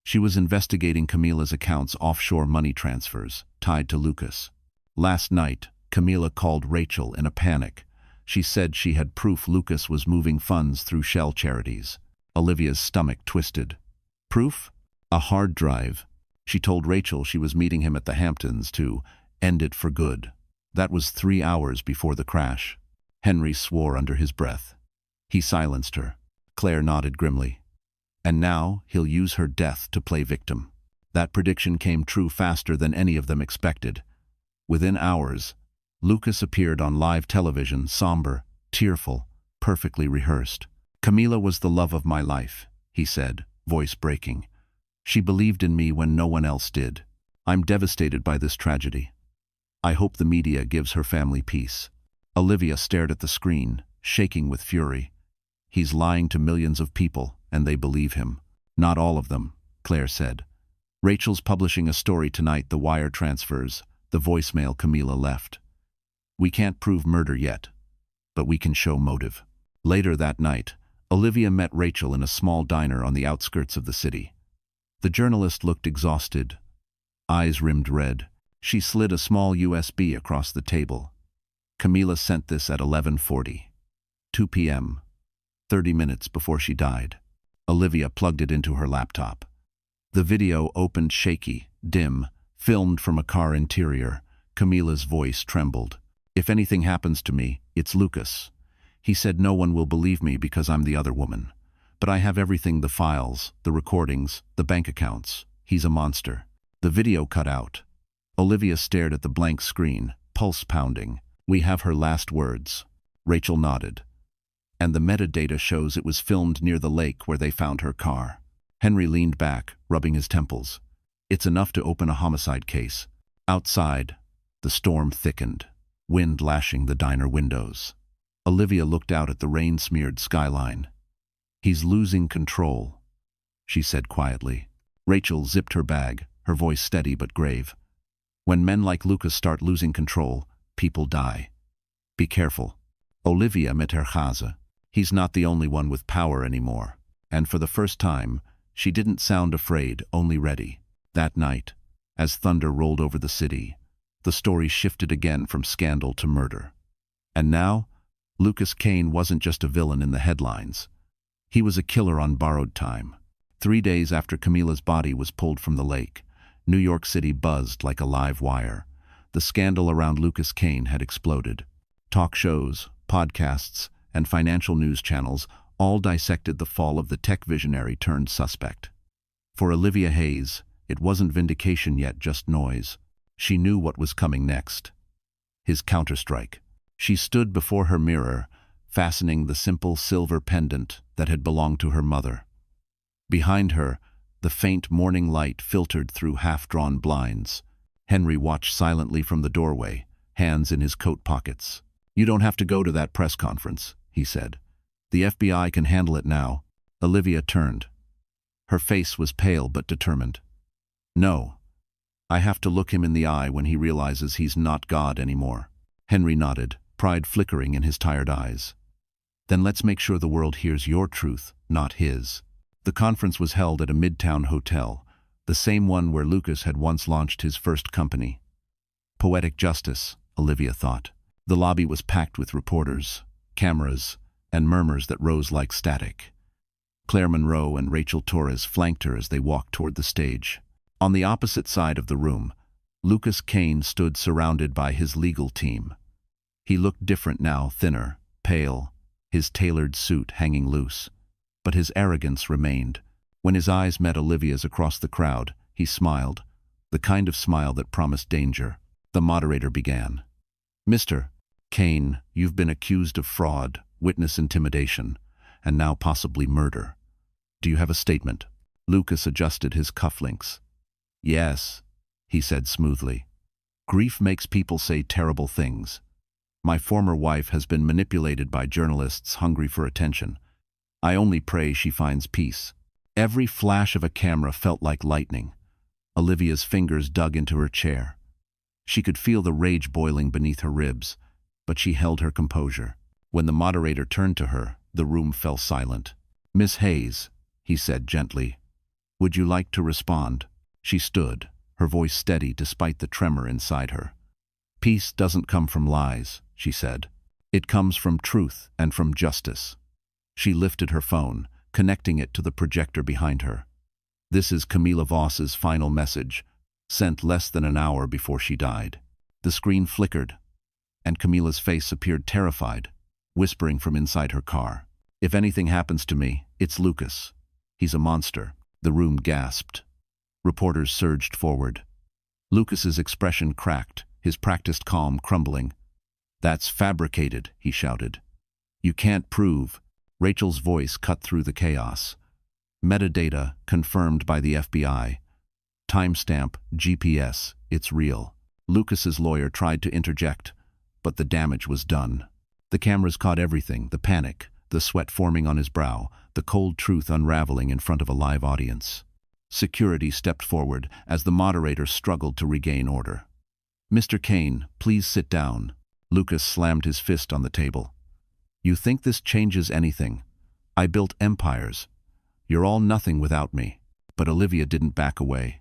She was investigating Camilla's account's offshore money transfers, tied to Lucas. Last night, Camilla called Rachel in a panic. She said she had proof Lucas was moving funds through shell charities." Olivia's stomach twisted. "Proof?" "A hard drive. She told Rachel she was meeting him at the Hamptons to end it for good. That was 3 hours before the crash." Henry swore under his breath. He silenced her. Claire nodded grimly. "And now he'll use her death to play victim." That prediction came true faster than any of them expected. Within hours, Lucas appeared on live television, somber, tearful, perfectly rehearsed. "Camilla was the love of my life," he said, voice breaking. "She believed in me when no one else did. I'm devastated by this tragedy. I hope the media gives her family peace." Olivia stared at the screen, shaking with fury. "He's lying to millions of people, and they believe him." "Not all of them," Claire said. "Rachel's publishing a story tonight, the wire transfers, The voicemail Camila left. We can't prove murder yet, but we can show motive. Later that night, Olivia met Rachel in a small diner on the outskirts of the city. The journalist looked exhausted, eyes rimmed red. She slid a small USB across the table. Camila sent this at 11:40. 2 p.m., 30 minutes before she died. Olivia plugged it into her laptop. The video opened shaky, dim, filmed from a car interior. Camila's voice trembled. If anything happens to me, it's Lucas. He said no one will believe me because I'm the other woman. But I have everything, the files, the recordings, the bank accounts. He's a monster. The video cut out. Olivia stared at the blank screen, pulse pounding. We have her last words. Rachel nodded. And the metadata shows it was filmed near the lake where they found her car. Henry leaned back, rubbing his temples. It's enough to open a homicide case. Outside, the storm thickened, wind lashing the diner windows. Olivia looked out at the rain-smeared skyline. He's losing control, she said quietly. Rachel zipped her bag, her voice steady but grave. When men like Lucas start losing control, people die. Be careful. Olivia met Herchaze. He's not the only one with power anymore. And for the first time, she didn't sound afraid, only ready. That night, as thunder rolled over the city, the story shifted again from scandal to murder. And now, Lucas Kane wasn't just a villain in the headlines. He was a killer on borrowed time. 3 days after Camila's body was pulled from the lake, New York City buzzed like a live wire. The scandal around Lucas Kane had exploded. Talk shows, podcasts, and financial news channels all dissected the fall of the tech visionary turned suspect. For Olivia Hayes, it wasn't vindication yet, just noise. She knew what was coming next. His counterstrike. She stood before her mirror, fastening the simple silver pendant that had belonged to her mother. Behind her, the faint morning light filtered through half-drawn blinds. Henry watched silently from the doorway, hands in his coat pockets. You don't have to go to that press conference, he said. The FBI can handle it now. Olivia turned. Her face was pale but determined. No. I have to look him in the eye when he realizes he's not God anymore. Henry nodded, pride flickering in his tired eyes. Then let's make sure the world hears your truth, not his. The conference was held at a midtown hotel, the same one where Lucas had once launched his first company. Poetic justice, Olivia thought. The lobby was packed with reporters, cameras, and murmurs that rose like static. Claire Monroe and Rachel Torres flanked her as they walked toward the stage. On the opposite side of the room, Lucas Kane stood surrounded by his legal team. He looked different now, thinner, pale, his tailored suit hanging loose. But his arrogance remained. When his eyes met Olivia's across the crowd, he smiled, the kind of smile that promised danger. The moderator began. Mr. Kane, you've been accused of fraud, witness intimidation, and now possibly murder. Do you have a statement? Lucas adjusted his cufflinks. Yes, he said smoothly. Grief makes people say terrible things. My former wife has been manipulated by journalists hungry for attention. I only pray she finds peace. Every flash of a camera felt like lightning. Olivia's fingers dug into her chair. She could feel the rage boiling beneath her ribs, but she held her composure. When the moderator turned to her, the room fell silent. Miss Hayes, he said gently, would you like to respond? She stood, her voice steady despite the tremor inside her. Peace doesn't come from lies, she said. It comes from truth and from justice. She lifted her phone, connecting it to the projector behind her. This is Camila Voss's final message, sent less than an hour before she died. The screen flickered, and Camila's face appeared terrified, whispering from inside her car. If anything happens to me, it's Lucas. He's a monster. The room gasped. Reporters surged forward. Lucas's expression cracked, his practiced calm crumbling. That's fabricated, he shouted. You can't prove. Rachel's voice cut through the chaos. Metadata confirmed by the FBI. Timestamp, GPS, it's real. Lucas's lawyer tried to interject, but the damage was done. The cameras caught everything, the panic, the sweat forming on his brow, the cold truth unraveling in front of a live audience. Security stepped forward as the moderator struggled to regain order. Mr. Kane, please sit down. Lucas slammed his fist on the table. You think this changes anything? I built empires. You're all nothing without me. But Olivia didn't back away.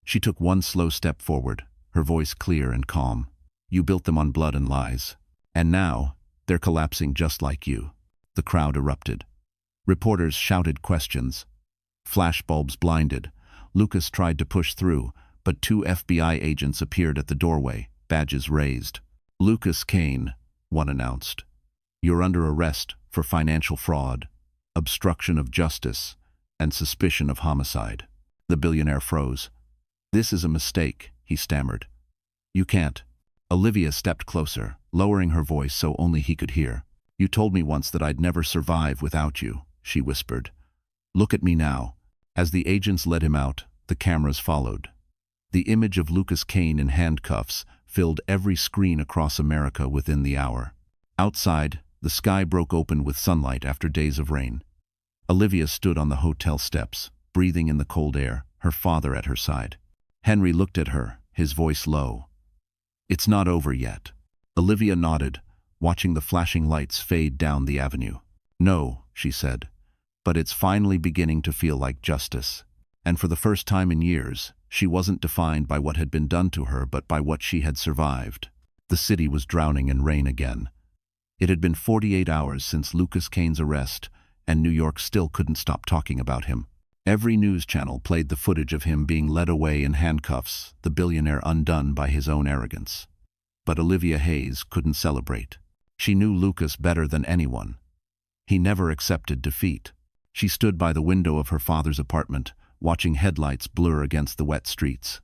She took one slow step forward, her voice clear and calm. You built them on blood and lies. And now, they're collapsing just like you. The crowd erupted. Reporters shouted questions. Flashbulbs blinded. Lucas tried to push through, but 2 FBI agents appeared at the doorway, badges raised. Lucas Kane, one announced. You're under arrest for financial fraud, obstruction of justice, and suspicion of homicide. The billionaire froze. This is a mistake, he stammered. You can't. Olivia stepped closer, lowering her voice so only he could hear. You told me once that I'd never survive without you, she whispered. Look at me now. As the agents led him out, the cameras followed. The image of Lucas Kane in handcuffs filled every screen across America within the hour. Outside, the sky broke open with sunlight after days of rain. Olivia stood on the hotel steps, breathing in the cold air, her father at her side. Henry looked at her, his voice low. It's not over yet. Olivia nodded, watching the flashing lights fade down the avenue. No, she said, but it's finally beginning to feel like justice. And for the first time in years, she wasn't defined by what had been done to her but by what she had survived. The city was drowning in rain again. It had been 48 hours since Lucas Kane's arrest, and New York still couldn't stop talking about him. Every news channel played the footage of him being led away in handcuffs, the billionaire undone by his own arrogance. But Olivia Hayes couldn't celebrate. She knew Lucas better than anyone. He never accepted defeat. She stood by the window of her father's apartment, watching headlights blur against the wet streets.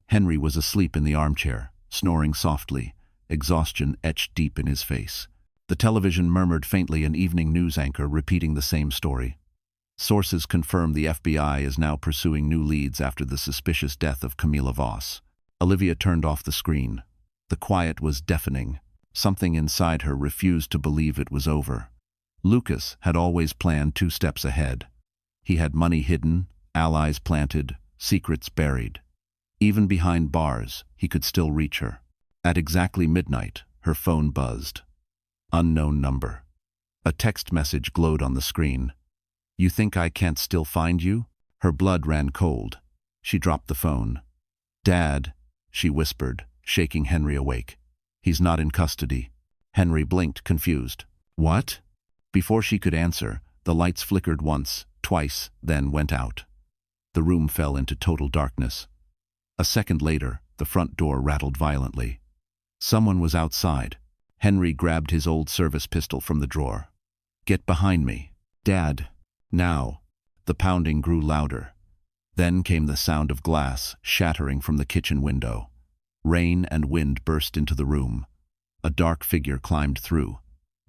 Henry was asleep in the armchair, snoring softly, exhaustion etched deep in his face. The television murmured faintly, an evening news anchor repeating the same story. Sources confirm the FBI is now pursuing new leads after the suspicious death of Camila Voss. Olivia turned off the screen. The quiet was deafening. Something inside her refused to believe it was over. Lucas had always planned 2 steps ahead. He had money hidden, allies planted, secrets buried. Even behind bars, he could still reach her. At exactly midnight, her phone buzzed. Unknown number. A text message glowed on the screen. You think I can't still find you? Her blood ran cold. She dropped the phone. Dad, she whispered, shaking Henry awake. He's not in custody. Henry blinked, confused. What? Before she could answer, the lights flickered once, twice, then went out. The room fell into total darkness. A second later, the front door rattled violently. Someone was outside. Henry grabbed his old service pistol from the drawer. Get behind me. Dad. Now. The pounding grew louder. Then came the sound of glass shattering from the kitchen window. Rain and wind burst into the room. A dark figure climbed through,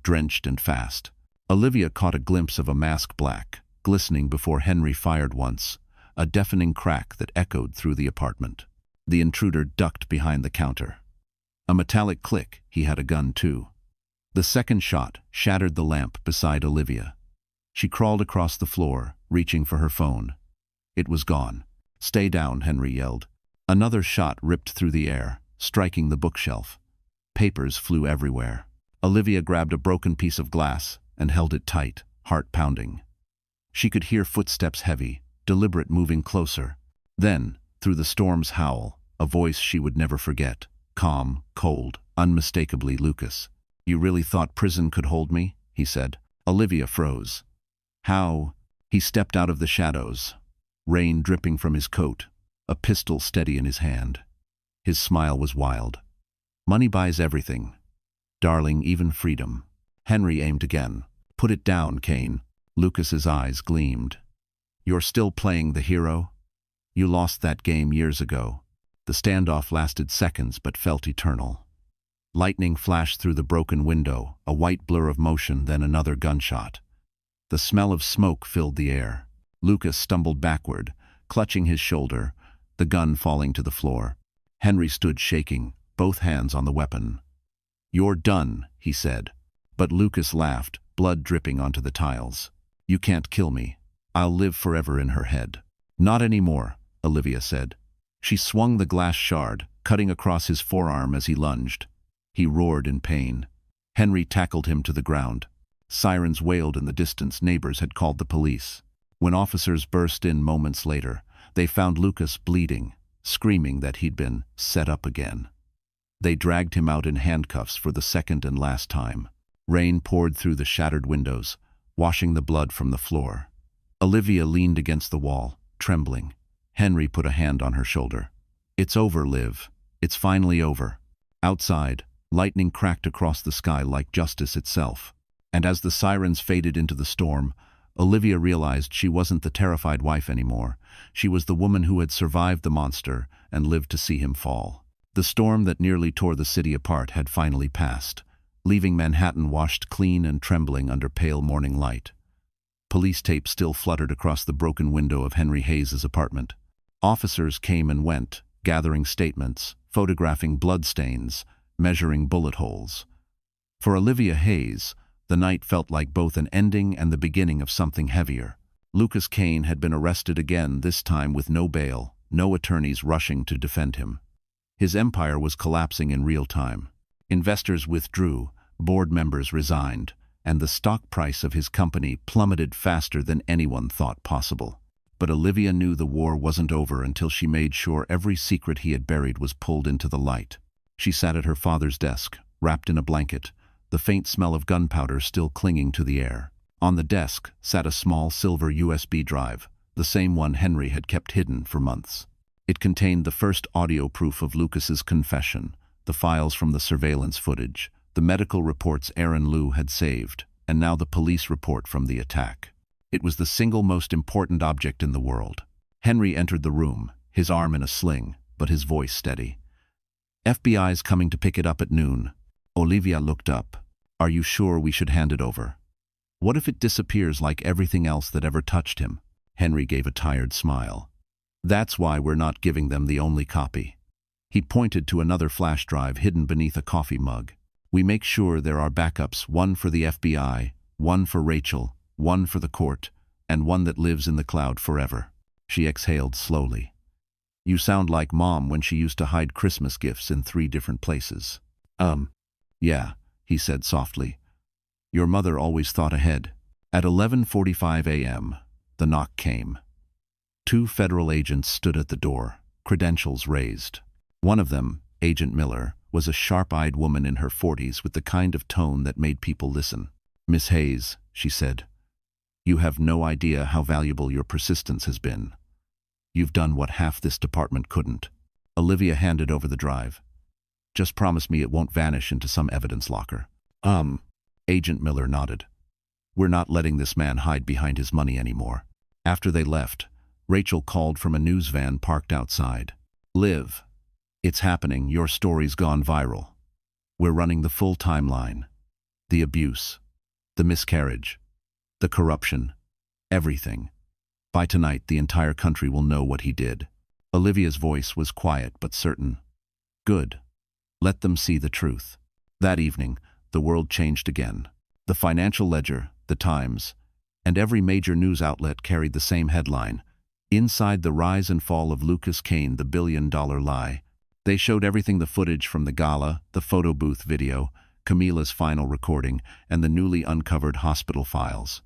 drenched and fast. Olivia caught a glimpse of a mask black, glistening before Henry fired once, a deafening crack that echoed through the apartment. The intruder ducked behind the counter. A metallic click, he had a gun too. The second shot shattered the lamp beside Olivia. She crawled across the floor, reaching for her phone. It was gone. Stay down, Henry yelled. Another shot ripped through the air, striking the bookshelf. Papers flew everywhere. Olivia grabbed a broken piece of glass and held it tight, heart pounding. She could hear footsteps heavy, deliberate, moving closer. Then, through the storm's howl, a voice she would never forget. Calm, cold, unmistakably Lucas. You really thought prison could hold me? He said. Olivia froze. How? He stepped out of the shadows, rain dripping from his coat, a pistol steady in his hand. His smile was wild. Money buys everything. Darling, even freedom. Henry aimed again. Put it down, Kane. Lucas's eyes gleamed. You're still playing the hero? You lost that game years ago. The standoff lasted seconds but felt eternal. Lightning flashed through the broken window, a white blur of motion, then another gunshot. The smell of smoke filled the air. Lucas stumbled backward, clutching his shoulder, the gun falling to the floor. Henry stood shaking, both hands on the weapon. You're done, he said. But Lucas laughed, blood dripping onto the tiles. You can't kill me. I'll live forever in her head. Not anymore, Olivia said. She swung the glass shard, cutting across his forearm as he lunged. He roared in pain. Henry tackled him to the ground. Sirens wailed in the distance. Neighbors had called the police. When officers burst in moments later, they found Lucas bleeding, screaming that he'd been set up again. They dragged him out in handcuffs for the second and last time. Rain poured through the shattered windows, washing the blood from the floor. Olivia leaned against the wall, trembling. Henry put a hand on her shoulder. "It's over, Liv. It's finally over." Outside, lightning cracked across the sky like justice itself. And as the sirens faded into the storm, Olivia realized she wasn't the terrified wife anymore. She was the woman who had survived the monster and lived to see him fall. The storm that nearly tore the city apart had finally passed, leaving Manhattan washed clean and trembling under pale morning light. Police tape still fluttered across the broken window of Henry Hayes' apartment. Officers came and went, gathering statements, photographing bloodstains, measuring bullet holes. For Olivia Hayes, the night felt like both an ending and the beginning of something heavier. Lucas Kane had been arrested again, this time with no bail, no attorneys rushing to defend him. His empire was collapsing in real time. Investors withdrew, board members resigned, and the stock price of his company plummeted faster than anyone thought possible. But Olivia knew the war wasn't over until she made sure every secret he had buried was pulled into the light. She sat at her father's desk, wrapped in a blanket, the faint smell of gunpowder still clinging to the air. On the desk sat a small silver USB drive, the same one Henry had kept hidden for months. It contained the first audio proof of Lucas's confession, the files from the surveillance footage, the medical reports Aaron Liu had saved, and now the police report from the attack. It was the single most important object in the world. Henry entered the room, his arm in a sling, but his voice steady. "FBI's coming to pick it up at noon." Olivia looked up. "Are you sure we should hand it over? What if it disappears like everything else that ever touched him?" Henry gave a tired smile. "That's why we're not giving them the only copy." He pointed to another flash drive hidden beneath a coffee mug. "We make sure there are backups, one for the FBI, one for Rachel, one for the court, and one that lives in the cloud forever." She exhaled slowly. "You sound like Mom when she used to hide Christmas gifts in 3 different places." Yeah, he said softly. "Your mother always thought ahead." At 11:45 a.m., the knock came. 2 federal agents stood at the door, credentials raised. One of them, Agent Miller, was a sharp-eyed woman in her 40s with the kind of tone that made people listen. "Miss Hayes," she said, "you have no idea how valuable your persistence has been. You've done what half this department couldn't." Olivia handed over the drive. "Just promise me it won't vanish into some evidence locker." Agent Miller nodded. "We're not letting this man hide behind his money anymore." After they left, Rachel called from a news van parked outside. "Liv, it's happening. Your story's gone viral. We're running the full timeline. The abuse, the miscarriage, the corruption, everything. By tonight, the entire country will know what he did." Olivia's voice was quiet but certain. "Good. Let them see the truth." That evening, the world changed again. The Financial Ledger, the Times, and every major news outlet carried the same headline: "Inside the Rise and Fall of Lucas Kane, the Billion-Dollar Lie." They showed everything: the footage from the gala, the photo booth video, Camila's final recording, and the newly uncovered hospital files.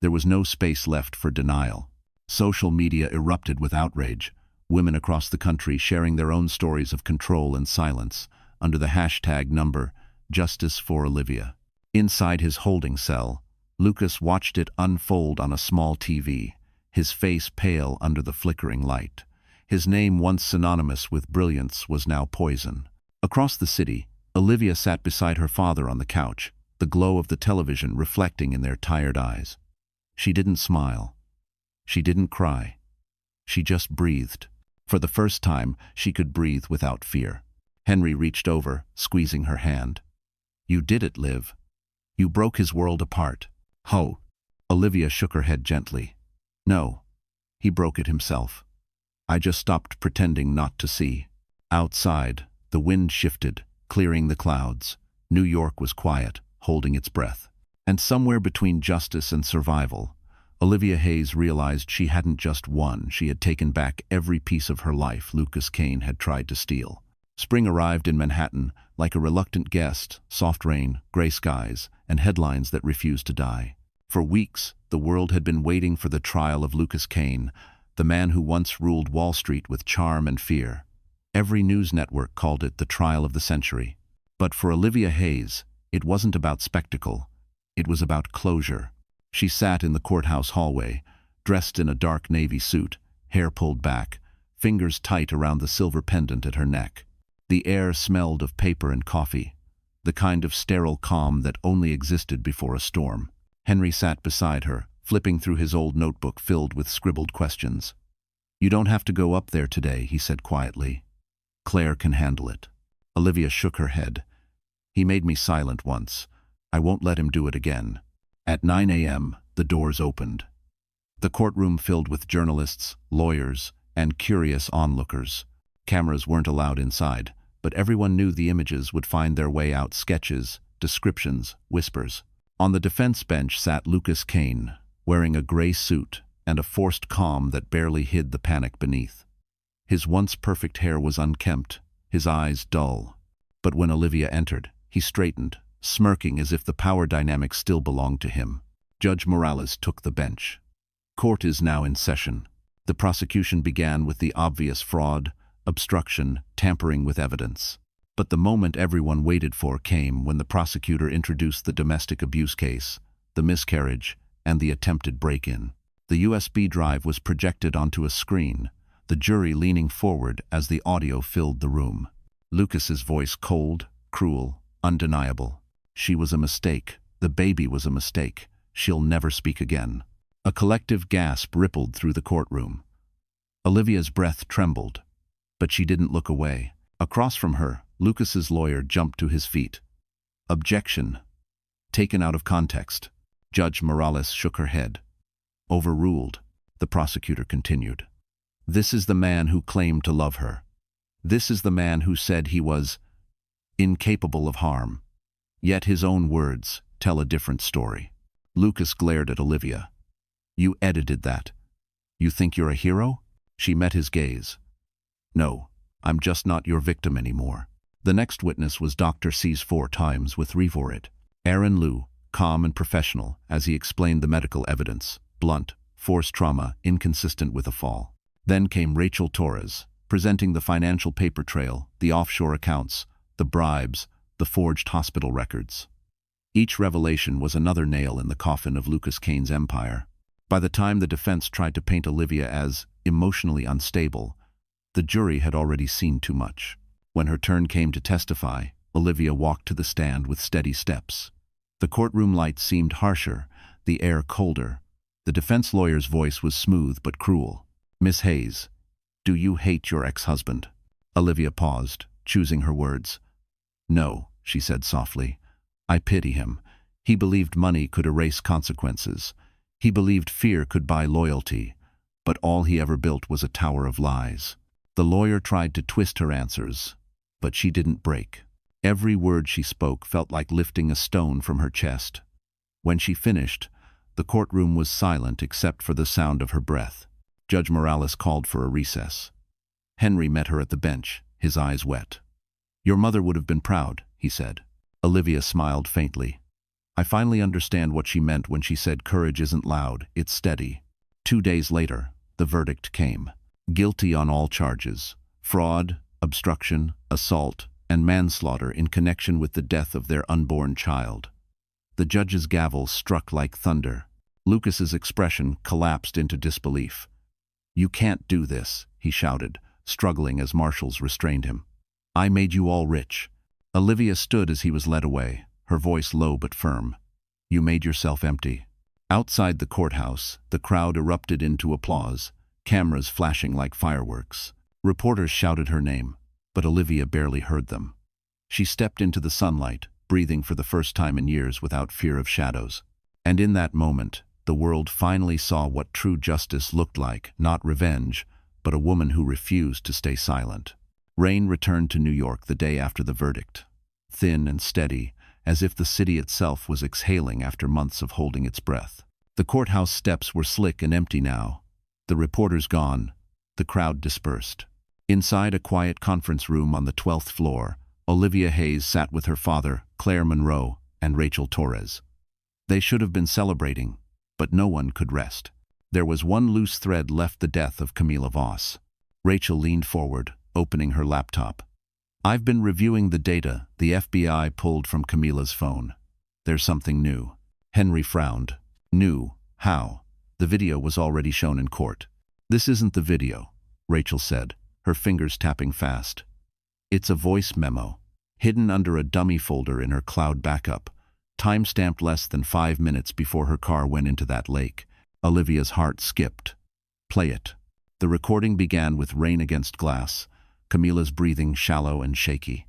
There was no space left for denial. Social media erupted with outrage, women across the country sharing their own stories of control and silence, under the hashtag number Justice for Olivia. Inside his holding cell, Lucas watched it unfold on a small TV, his face pale under the flickering light. His name, once synonymous with brilliance, was now poison. Across the city, Olivia sat beside her father on the couch, the glow of the television reflecting in their tired eyes. She didn't smile. She didn't cry. She just breathed. For the first time, she could breathe without fear. Henry reached over, squeezing her hand. "You did it, Liv. You broke his world apart." "Ho!" Olivia shook her head gently. "No, he broke it himself. I just stopped pretending not to see." Outside, the wind shifted, clearing the clouds. New York was quiet, holding its breath. And somewhere between justice and survival, Olivia Hayes realized she hadn't just won, she had taken back every piece of her life Lucas Kane had tried to steal. Spring arrived in Manhattan like a reluctant guest, soft rain, gray skies, and headlines that refused to die. For weeks, the world had been waiting for the trial of Lucas Kane, the man who once ruled Wall Street with charm and fear. Every news network called it the trial of the century. But for Olivia Hayes, it wasn't about spectacle. It was about closure. She sat in the courthouse hallway, dressed in a dark navy suit, hair pulled back, fingers tight around the silver pendant at her neck. The air smelled of paper and coffee, the kind of sterile calm that only existed before a storm. Henry sat beside her, flipping through his old notebook filled with scribbled questions. "You don't have to go up there today," he said quietly. "Claire can handle it." Olivia shook her head. "He made me silent once. I won't let him do it again." At 9 a.m., the doors opened. The courtroom filled with journalists, lawyers, and curious onlookers. Cameras weren't allowed inside, but everyone knew the images would find their way out: sketches, descriptions, whispers. On the defense bench sat Lucas Kane, wearing a gray suit and a forced calm that barely hid the panic beneath. His once perfect hair was unkempt, his eyes dull. But when Olivia entered, he straightened, smirking as if the power dynamic still belonged to him. Judge Morales took the bench. Court is now in session. The prosecution began with the obvious fraud, obstruction, tampering with evidence. But the moment everyone waited for came when the prosecutor introduced the domestic abuse case, the miscarriage, and the attempted break-in. The USB drive was projected onto a screen, the jury leaning forward as the audio filled the room. Lucas's voice cold, cruel, undeniable. "She was a mistake. The baby was a mistake. She'll never speak again." A collective gasp rippled through the courtroom. Olivia's breath trembled, but she didn't look away. Across from her, Lucas's lawyer jumped to his feet. "Objection. Taken out of context." Judge Morales shook her head. "Overruled," the prosecutor continued. "This is the man who claimed to love her. This is the man who said he was incapable of harm. Yet his own words tell a different story." Lucas glared at Olivia. "You edited that. You think you're a hero?" She met his gaze. "No, I'm just not your victim anymore." The next witness was Dr. C's 4 times with Revorit. Aaron Liu, calm and professional, as he explained the medical evidence. Blunt, forced trauma, inconsistent with a fall. Then came Rachel Torres, presenting the financial paper trail, the offshore accounts, the bribes, the forged hospital records. Each revelation was another nail in the coffin of Lucas Kane's empire. By the time the defense tried to paint Olivia as emotionally unstable, the jury had already seen too much. When her turn came to testify, Olivia walked to the stand with steady steps. The courtroom lights seemed harsher, the air colder. The defense lawyer's voice was smooth but cruel. "Miss Hayes, do you hate your ex-husband?" Olivia paused, choosing her words. "No," she said softly. "I pity him. He believed money could erase consequences. He believed fear could buy loyalty. But all he ever built was a tower of lies." The lawyer tried to twist her answers, but she didn't break. Every word she spoke felt like lifting a stone from her chest. When she finished, the courtroom was silent except for the sound of her breath. Judge Morales called for a recess. Henry met her at the bench, his eyes wet. "Your mother would have been proud," he said. Olivia smiled faintly. "I finally understand what she meant when she said courage isn't loud, it's steady." 2 days later, the verdict came. Guilty on all charges: fraud, obstruction, assault, and manslaughter in connection with the death of their unborn child. The judge's gavel struck like thunder. Lucas's expression collapsed into disbelief. "You can't do this," he shouted, struggling as marshals restrained him. "I made you all rich." Olivia stood as he was led away, her voice low but firm. "You made yourself empty." Outside the courthouse, the crowd erupted into applause, cameras flashing like fireworks. Reporters shouted her name, but Olivia barely heard them. She stepped into the sunlight, breathing for the first time in years without fear of shadows. And in that moment, the world finally saw what true justice looked like: not revenge, but a woman who refused to stay silent. Rain returned to New York the day after the verdict, thin and steady, as if the city itself was exhaling after months of holding its breath. The courthouse steps were slick and empty now. The reporters gone, the crowd dispersed. Inside a quiet conference room on the 12th floor, Olivia Hayes sat with her father, Claire Monroe, and Rachel Torres. They should have been celebrating, but no one could rest. There was one loose thread left: the death of Camila Voss. Rachel leaned forward, opening her laptop. "I've been reviewing the data the FBI pulled from Camila's phone. There's something new." Henry frowned. "New? How?" "The video was already shown in court." "This isn't the video," Rachel said, her fingers tapping fast. "It's a voice memo, hidden under a dummy folder in her cloud backup, time-stamped less than 5 minutes before her car went into that lake." Olivia's heart skipped. "Play it." The recording began with rain against glass, Camila's breathing shallow and shaky.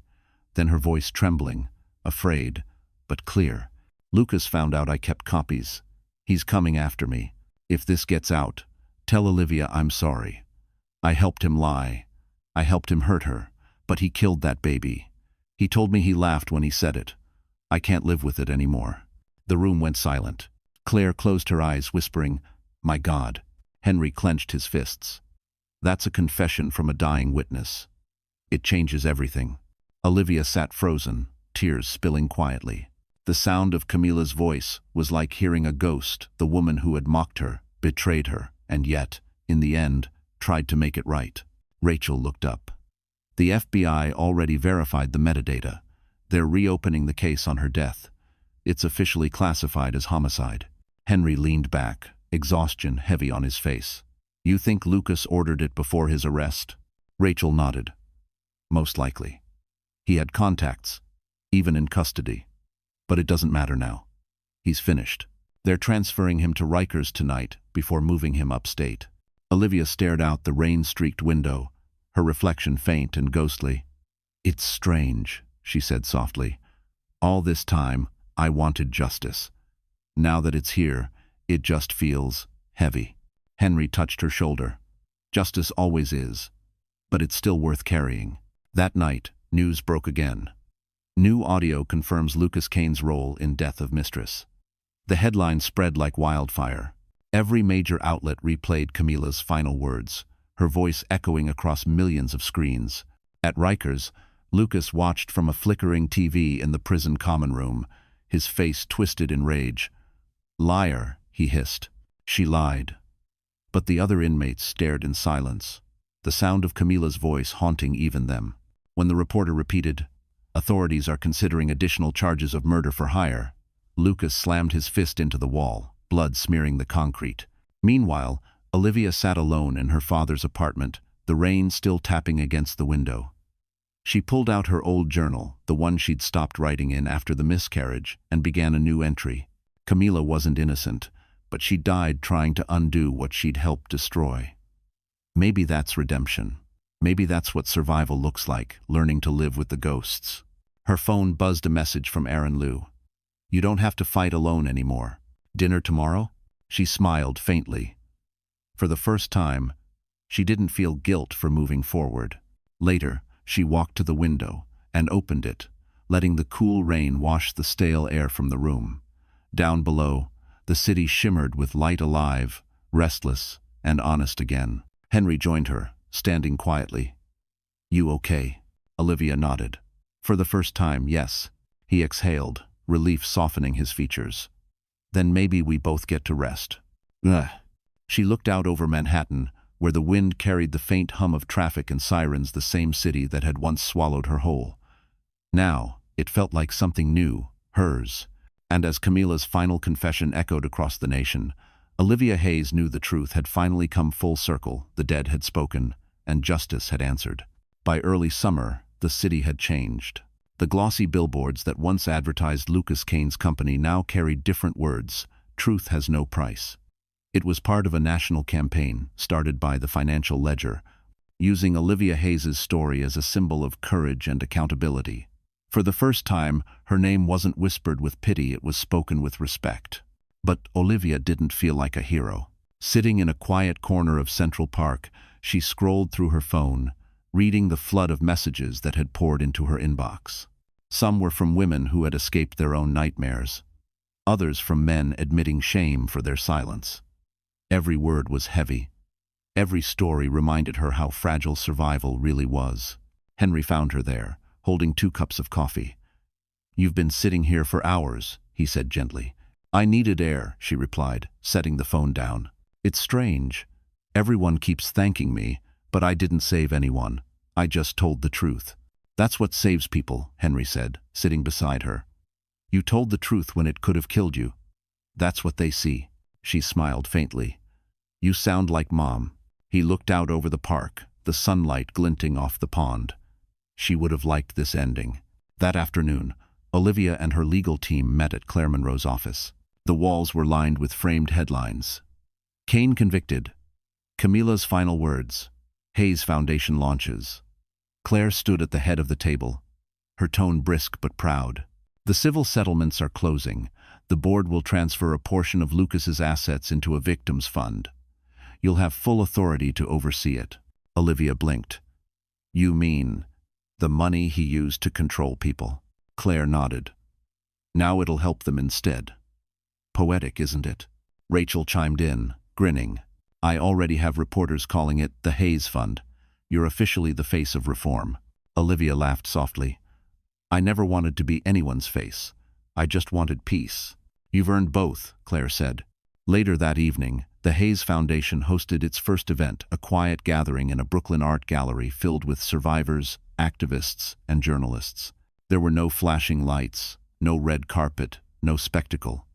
Then her voice trembling, afraid, but clear. "Lucas found out I kept copies. He's coming after me. If this gets out, tell Olivia I'm sorry. I helped him lie. I helped him hurt her, but he killed that baby. He told me he laughed when he said it. I can't live with it anymore." The room went silent. Claire closed her eyes, whispering, "My God." Henry clenched his fists. "That's a confession from a dying witness. It changes everything." Olivia sat frozen, tears spilling quietly. The sound of Camila's voice was like hearing a ghost, the woman who had mocked her, betrayed her, and yet, in the end, tried to make it right. Rachel looked up. The FBI already verified the metadata. They're reopening the case on her death. It's officially classified as homicide. Henry leaned back, exhaustion heavy on his face. "You think Lucas ordered it before his arrest?" Rachel nodded. "Most likely. He had contacts, even in custody. But it doesn't matter now. He's finished. They're transferring him to Rikers tonight before moving him upstate." Olivia stared out the rain-streaked window, her reflection faint and ghostly. "It's strange," she said softly. "All this time, I wanted justice. Now that it's here, it just feels heavy." Henry touched her shoulder. "Justice always is, but it's still worth carrying." That night, news broke again. New audio confirms Lucas Kane's role in death of Mistress. The headline spread like wildfire. Every major outlet replayed Camila's final words, her voice echoing across millions of screens. At Rikers, Lucas watched from a flickering TV in the prison common room, his face twisted in rage. "Liar," he hissed. "She lied." But the other inmates stared in silence, the sound of Camila's voice haunting even them. When the reporter repeated, "Authorities are considering additional charges of murder for hire," Lucas slammed his fist into the wall, blood smearing the concrete. Meanwhile, Olivia sat alone in her father's apartment, the rain still tapping against the window. She pulled out her old journal, the one she'd stopped writing in after the miscarriage, and began a new entry. Camila wasn't innocent, but she died trying to undo what she'd helped destroy. Maybe that's redemption. Maybe that's what survival looks like, learning to live with the ghosts. Her phone buzzed a message from Aaron Liu. "You don't have to fight alone anymore. Dinner tomorrow?" She smiled faintly. For the first time, she didn't feel guilt for moving forward. Later, she walked to the window and opened it, letting the cool rain wash the stale air from the room. Down below, the city shimmered with light, alive, restless, and honest again. Henry joined her, standing quietly. "You okay?" Olivia nodded. "For the first time, yes." He exhaled, relief softening his features. "Then maybe we both get to rest." Ugh. She looked out over Manhattan, where the wind carried the faint hum of traffic and sirens, the same city that had once swallowed her whole. Now, it felt like something new, hers. And as Camila's final confession echoed across the nation, Olivia Hayes knew the truth had finally come full circle. The dead had spoken, and justice had answered. By early summer, the city had changed. The glossy billboards that once advertised Lucas Kane's company now carried different words: "Truth has no price." It was part of a national campaign, started by the Financial Ledger, using Olivia Hayes' story as a symbol of courage and accountability. For the first time, her name wasn't whispered with pity, it was spoken with respect. But Olivia didn't feel like a hero. Sitting in a quiet corner of Central Park, she scrolled through her phone, reading the flood of messages that had poured into her inbox. Some were from women who had escaped their own nightmares. Others from men admitting shame for their silence. Every word was heavy. Every story reminded her how fragile survival really was. Henry found her there, holding 2 cups of coffee. "You've been sitting here for hours," he said gently. "I needed air," she replied, setting the phone down. "It's strange. Everyone keeps thanking me, but I didn't save anyone. I just told the truth." "That's what saves people," Henry said, sitting beside her. "You told the truth when it could have killed you. That's what they see." She smiled faintly. "You sound like Mom." He looked out over the park, the sunlight glinting off the pond. She would have liked this ending. That afternoon, Olivia and her legal team met at Claire Monroe's office. The walls were lined with framed headlines. "Kane convicted. Camila's final words. Hayes Foundation launches." Claire stood at the head of the table, her tone brisk but proud. "The civil settlements are closing. The board will transfer a portion of Lucas's assets into a victims fund. You'll have full authority to oversee it." Olivia blinked. "You mean the money he used to control people?" Claire nodded. "Now it'll help them instead." "Poetic, isn't it?" Rachel chimed in, grinning. "I already have reporters calling it the Hayes Fund. You're officially the face of reform." Olivia laughed softly. "I never wanted to be anyone's face. I just wanted peace." "You've earned both," Claire said. Later that evening, the Hayes Foundation hosted its first event, a quiet gathering in a Brooklyn art gallery filled with survivors, activists, and journalists. There were no flashing lights, no red carpet, no spectacle.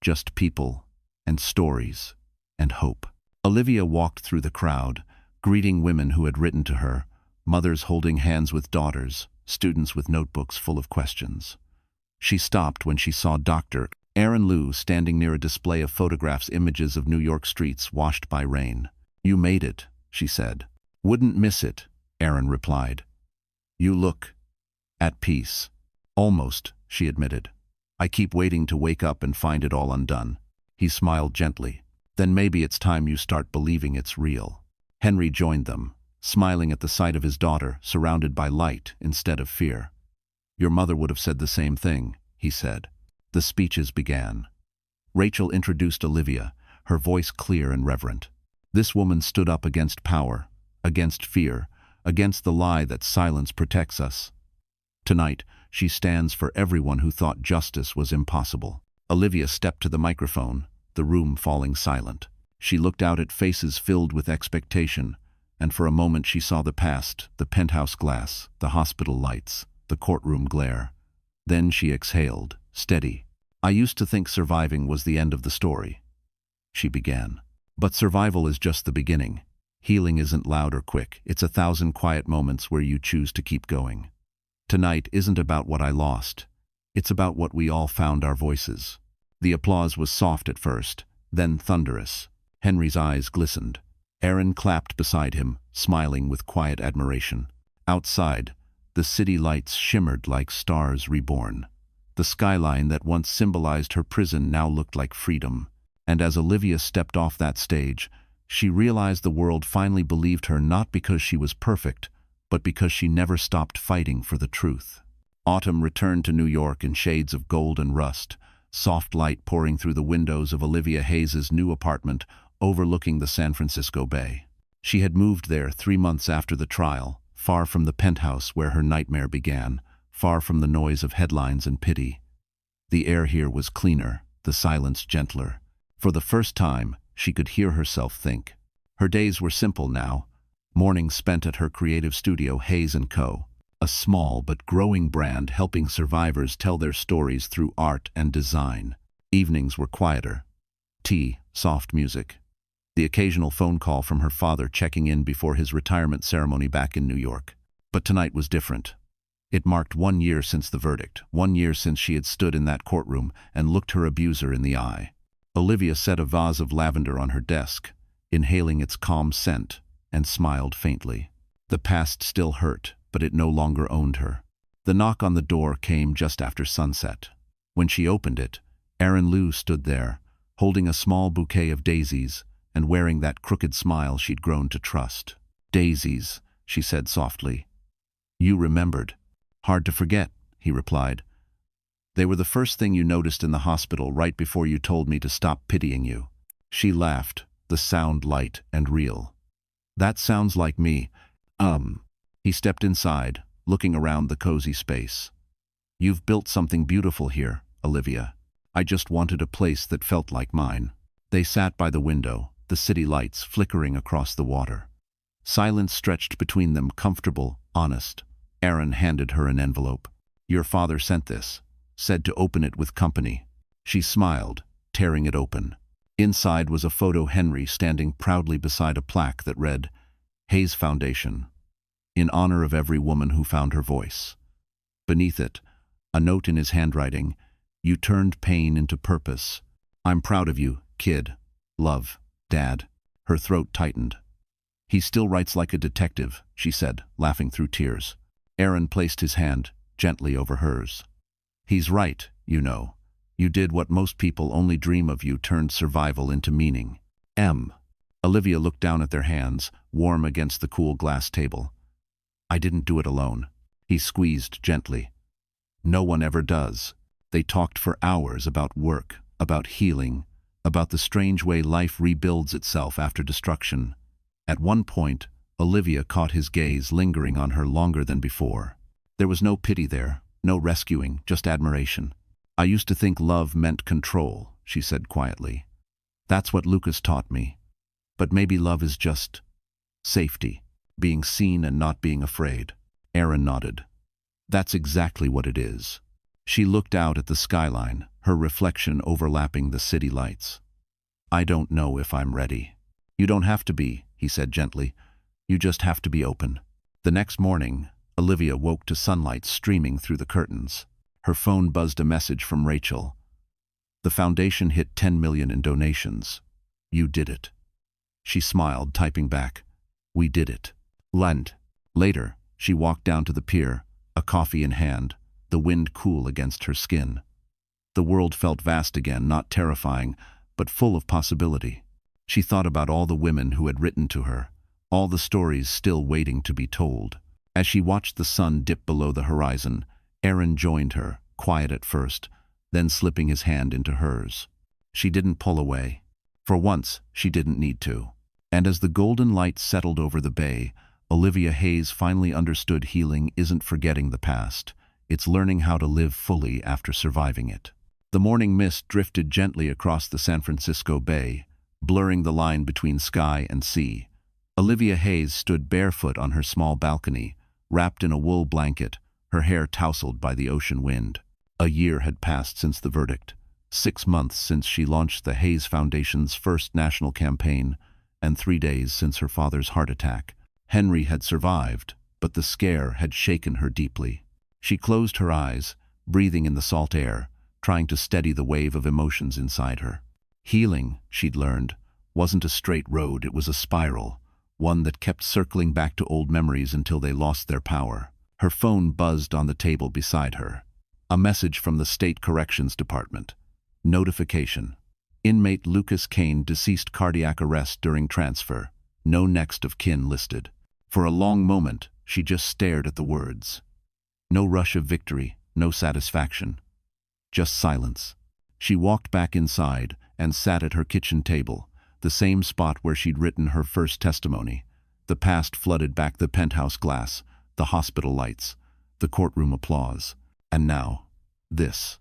Just people, and stories, and hope. Olivia walked through the crowd, greeting women who had written to her, mothers holding hands with daughters, students with notebooks full of questions. She stopped when she saw Dr. Aaron Liu standing near a display of photographs, images of New York streets washed by rain. "You made it," she said. "Wouldn't miss it," Aaron replied. "You look at peace." "Almost," she admitted. "I keep waiting to wake up and find it all undone." He smiled gently. "Then maybe it's time you start believing it's real." Henry joined them, smiling at the sight of his daughter, surrounded by light instead of fear. "Your mother would have said the same thing," he said. The speeches began. Rachel introduced Olivia, her voice clear and reverent. This woman stood up against power, against fear, against the lie that silence protects us. Tonight, she stands for everyone who thought justice was impossible. Olivia stepped to the microphone, the room falling silent. She looked out at faces filled with expectation, and for a moment she saw the past, the penthouse glass, the hospital lights, the courtroom glare. Then she exhaled, steady. "I used to think surviving was the end of the story," she began. "But survival is just the beginning. Healing isn't loud or quick. It's 1,000 quiet moments where you choose to keep going. Tonight isn't about what I lost. It's about what we all found our voices." The applause was soft at first, then thunderous. Henry's eyes glistened. Aaron clapped beside him, smiling with quiet admiration. Outside, the city lights shimmered like stars reborn. The skyline that once symbolized her prison now looked like freedom. And as Olivia stepped off that stage, she realized the world finally believed her, not because she was perfect, but because she never stopped fighting for the truth. Autumn returned to New York in shades of gold and rust, soft light pouring through the windows of Olivia Hayes's new apartment overlooking the San Francisco Bay. She had moved there 3 months after the trial, far from the penthouse where her nightmare began, far from the noise of headlines and pity. The air here was cleaner, the silence gentler. For the first time, she could hear herself think. Her days were simple now. Mornings spent at her creative studio, Hayes & Co., a small but growing brand helping survivors tell their stories through art and design. Evenings were quieter. Tea, soft music. The occasional phone call from her father checking in before his retirement ceremony back in New York. But tonight was different. It marked 1 year since the verdict, 1 year since she had stood in that courtroom and looked her abuser in the eye. Olivia set a vase of lavender on her desk, inhaling its calm scent, and smiled faintly. The past still hurt, but it no longer owned her. The knock on the door came just after sunset. When she opened it, Aaron Liu stood there, holding a small bouquet of daisies and wearing that crooked smile she'd grown to trust. "Daisies," she said softly. "You remembered." "Hard to forget," he replied. "They were the first thing you noticed in the hospital right before you told me to stop pitying you." She laughed, the sound light and real. That sounds like me. He stepped inside, looking around the cozy space. You've built something beautiful here, Olivia. I just wanted a place that felt like mine. They sat by the window, the city lights flickering across the water. Silence stretched between them, comfortable, honest. Aaron handed her an envelope. Your father sent this, said to open it with company. She smiled, tearing it open. Inside was a photo Henry standing proudly beside a plaque that read, Hayes Foundation, in honor of every woman who found her voice. Beneath it, a note in his handwriting, You turned pain into purpose. I'm proud of you, kid. Love, Dad. Her throat tightened. He still writes like a detective, she said, laughing through tears. Aaron placed his hand gently over hers. He's right, you know. You did what most people only dream of. You turned survival into meaning. Olivia looked down at their hands, warm against the cool glass table. I didn't do it alone. He squeezed gently. No one ever does. They talked for hours about work, about healing, about the strange way life rebuilds itself after destruction. At one point, Olivia caught his gaze lingering on her longer than before. There was no pity there, no rescuing, just admiration. I used to think love meant control, she said quietly. That's what Lucas taught me. But maybe love is just safety, being seen and not being afraid. Aaron nodded. That's exactly what it is. She looked out at the skyline, her reflection overlapping the city lights. I don't know if I'm ready. You don't have to be, he said gently. You just have to be open. The next morning, Olivia woke to sunlight streaming through the curtains. Her phone buzzed a message from Rachel. The foundation hit 10 million in donations. You did it. She smiled, typing back. We did it. Lent. Later, she walked down to the pier, a coffee in hand, the wind cool against her skin. The world felt vast again, not terrifying, but full of possibility. She thought about all the women who had written to her, all the stories still waiting to be told. As she watched the sun dip below the horizon, Aaron joined her, quiet at first, then slipping his hand into hers. She didn't pull away. For once, she didn't need to. And as the golden light settled over the bay, Olivia Hayes finally understood healing isn't forgetting the past. It's learning how to live fully after surviving it. The morning mist drifted gently across the San Francisco Bay, blurring the line between sky and sea. Olivia Hayes stood barefoot on her small balcony, wrapped in a wool blanket, her hair tousled by the ocean wind. A year had passed since the verdict, 6 months since she launched the Hayes Foundation's first national campaign, and 3 days since her father's heart attack. Henry had survived, but the scare had shaken her deeply. She closed her eyes, breathing in the salt air, trying to steady the wave of emotions inside her. Healing, she'd learned, wasn't a straight road, it was a spiral, one that kept circling back to old memories until they lost their power. Her phone buzzed on the table beside her. A message from the State Corrections Department. Notification. Inmate Lucas Kane deceased, cardiac arrest during transfer. No next of kin listed. For a long moment, she just stared at the words. No rush of victory, no satisfaction. Just silence. She walked back inside and sat at her kitchen table, the same spot where she'd written her first testimony. The past flooded back, the penthouse glass, the hospital lights, the courtroom applause. And now, this.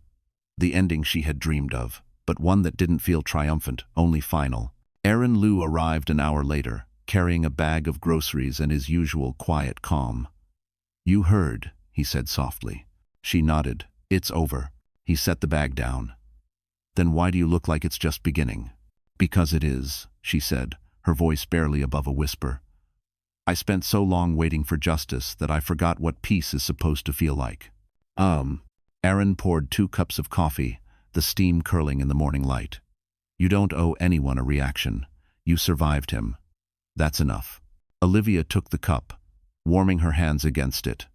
The ending she had dreamed of, but one that didn't feel triumphant, only final. Aaron Liu arrived an hour later, carrying a bag of groceries and his usual quiet calm. You heard, he said softly. She nodded. It's over. He set the bag down. Then why do you look like it's just beginning? Because it is, she said, her voice barely above a whisper. I spent so long waiting for justice that I forgot what peace is supposed to feel like. Aaron poured 2 cups of coffee, the steam curling in the morning light. You don't owe anyone a reaction. You survived him. That's enough. Olivia took the cup, warming her hands against it.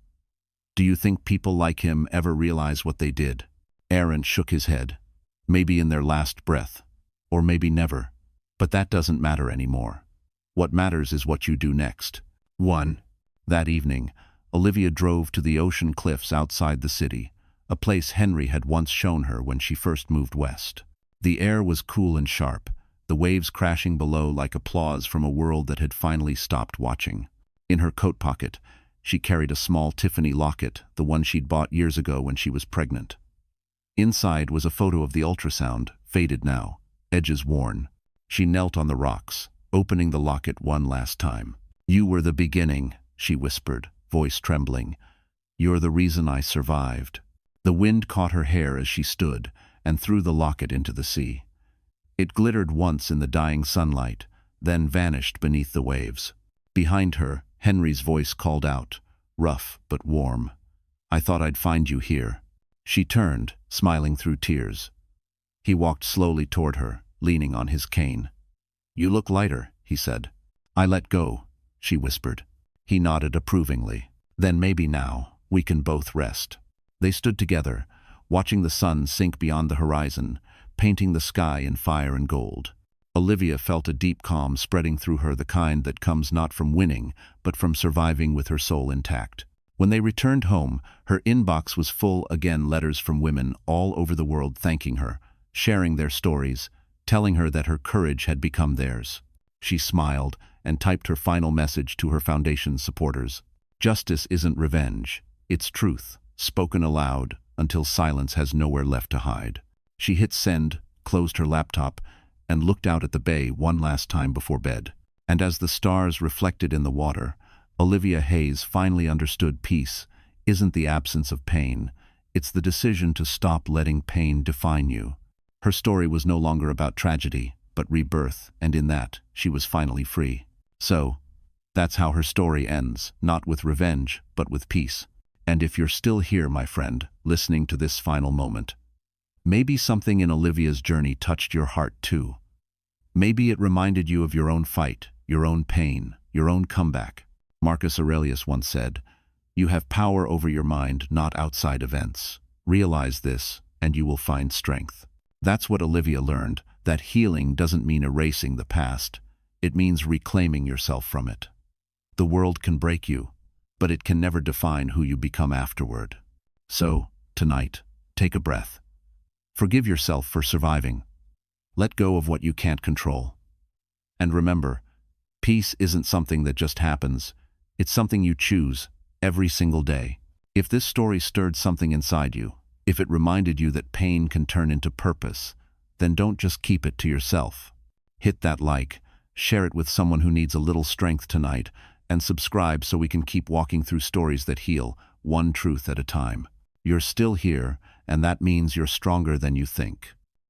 Do you think people like him ever realize what they did? Aaron shook his head. Maybe in their last breath, or maybe never. But that doesn't matter anymore. What matters is what you do next. 1. That evening, Olivia drove to the ocean cliffs outside the city, a place Henry had once shown her when she first moved west. The air was cool and sharp, the waves crashing below like applause from a world that had finally stopped watching. In her coat pocket, she carried a small Tiffany locket, the one she'd bought years ago when she was pregnant. Inside was a photo of the ultrasound, faded now, edges worn. She knelt on the rocks, opening the locket one last time. "You were the beginning," she whispered, voice trembling. "You're the reason I survived." The wind caught her hair as she stood and threw the locket into the sea. It glittered once in the dying sunlight, then vanished beneath the waves. Behind her, Henry's voice called out, rough but warm. "I thought I'd find you here." She turned, smiling through tears. He walked slowly toward her, leaning on his cane. "You look lighter," he said. "I let go," she whispered. He nodded approvingly. "Then maybe now we can both rest." They stood together, watching the sun sink beyond the horizon, painting the sky in fire and gold. Olivia felt a deep calm spreading through her, the kind that comes not from winning, but from surviving with her soul intact. When they returned home, her inbox was full again, letters from women all over the world thanking her, sharing their stories, telling her that her courage had become theirs. She smiled and typed her final message to her foundation's supporters. "Justice isn't revenge, it's truth, spoken aloud until silence has nowhere left to hide." She hit send, closed her laptop, and looked out at the bay one last time before bed. And as the stars reflected in the water, Olivia Hayes finally understood peace isn't the absence of pain, it's the decision to stop letting pain define you. Her story was no longer about tragedy, but rebirth, and in that, she was finally free. So, that's how her story ends, not with revenge, but with peace. And if you're still here, my friend, listening to this final moment, maybe something in Olivia's journey touched your heart too. Maybe it reminded you of your own fight, your own pain, your own comeback. Marcus Aurelius once said, "You have power over your mind, not outside events. Realize this, and you will find strength." That's what Olivia learned, that healing doesn't mean erasing the past. It means reclaiming yourself from it. The world can break you, but it can never define who you become afterward. So, tonight, take a breath. Forgive yourself for surviving. Let go of what you can't control. And remember, peace isn't something that just happens. It's something you choose every single day. If this story stirred something inside you, if it reminded you that pain can turn into purpose, then don't just keep it to yourself. Hit that like, share it with someone who needs a little strength tonight, and subscribe so we can keep walking through stories that heal, one truth at a time. You're still here, and that means you're stronger than you think.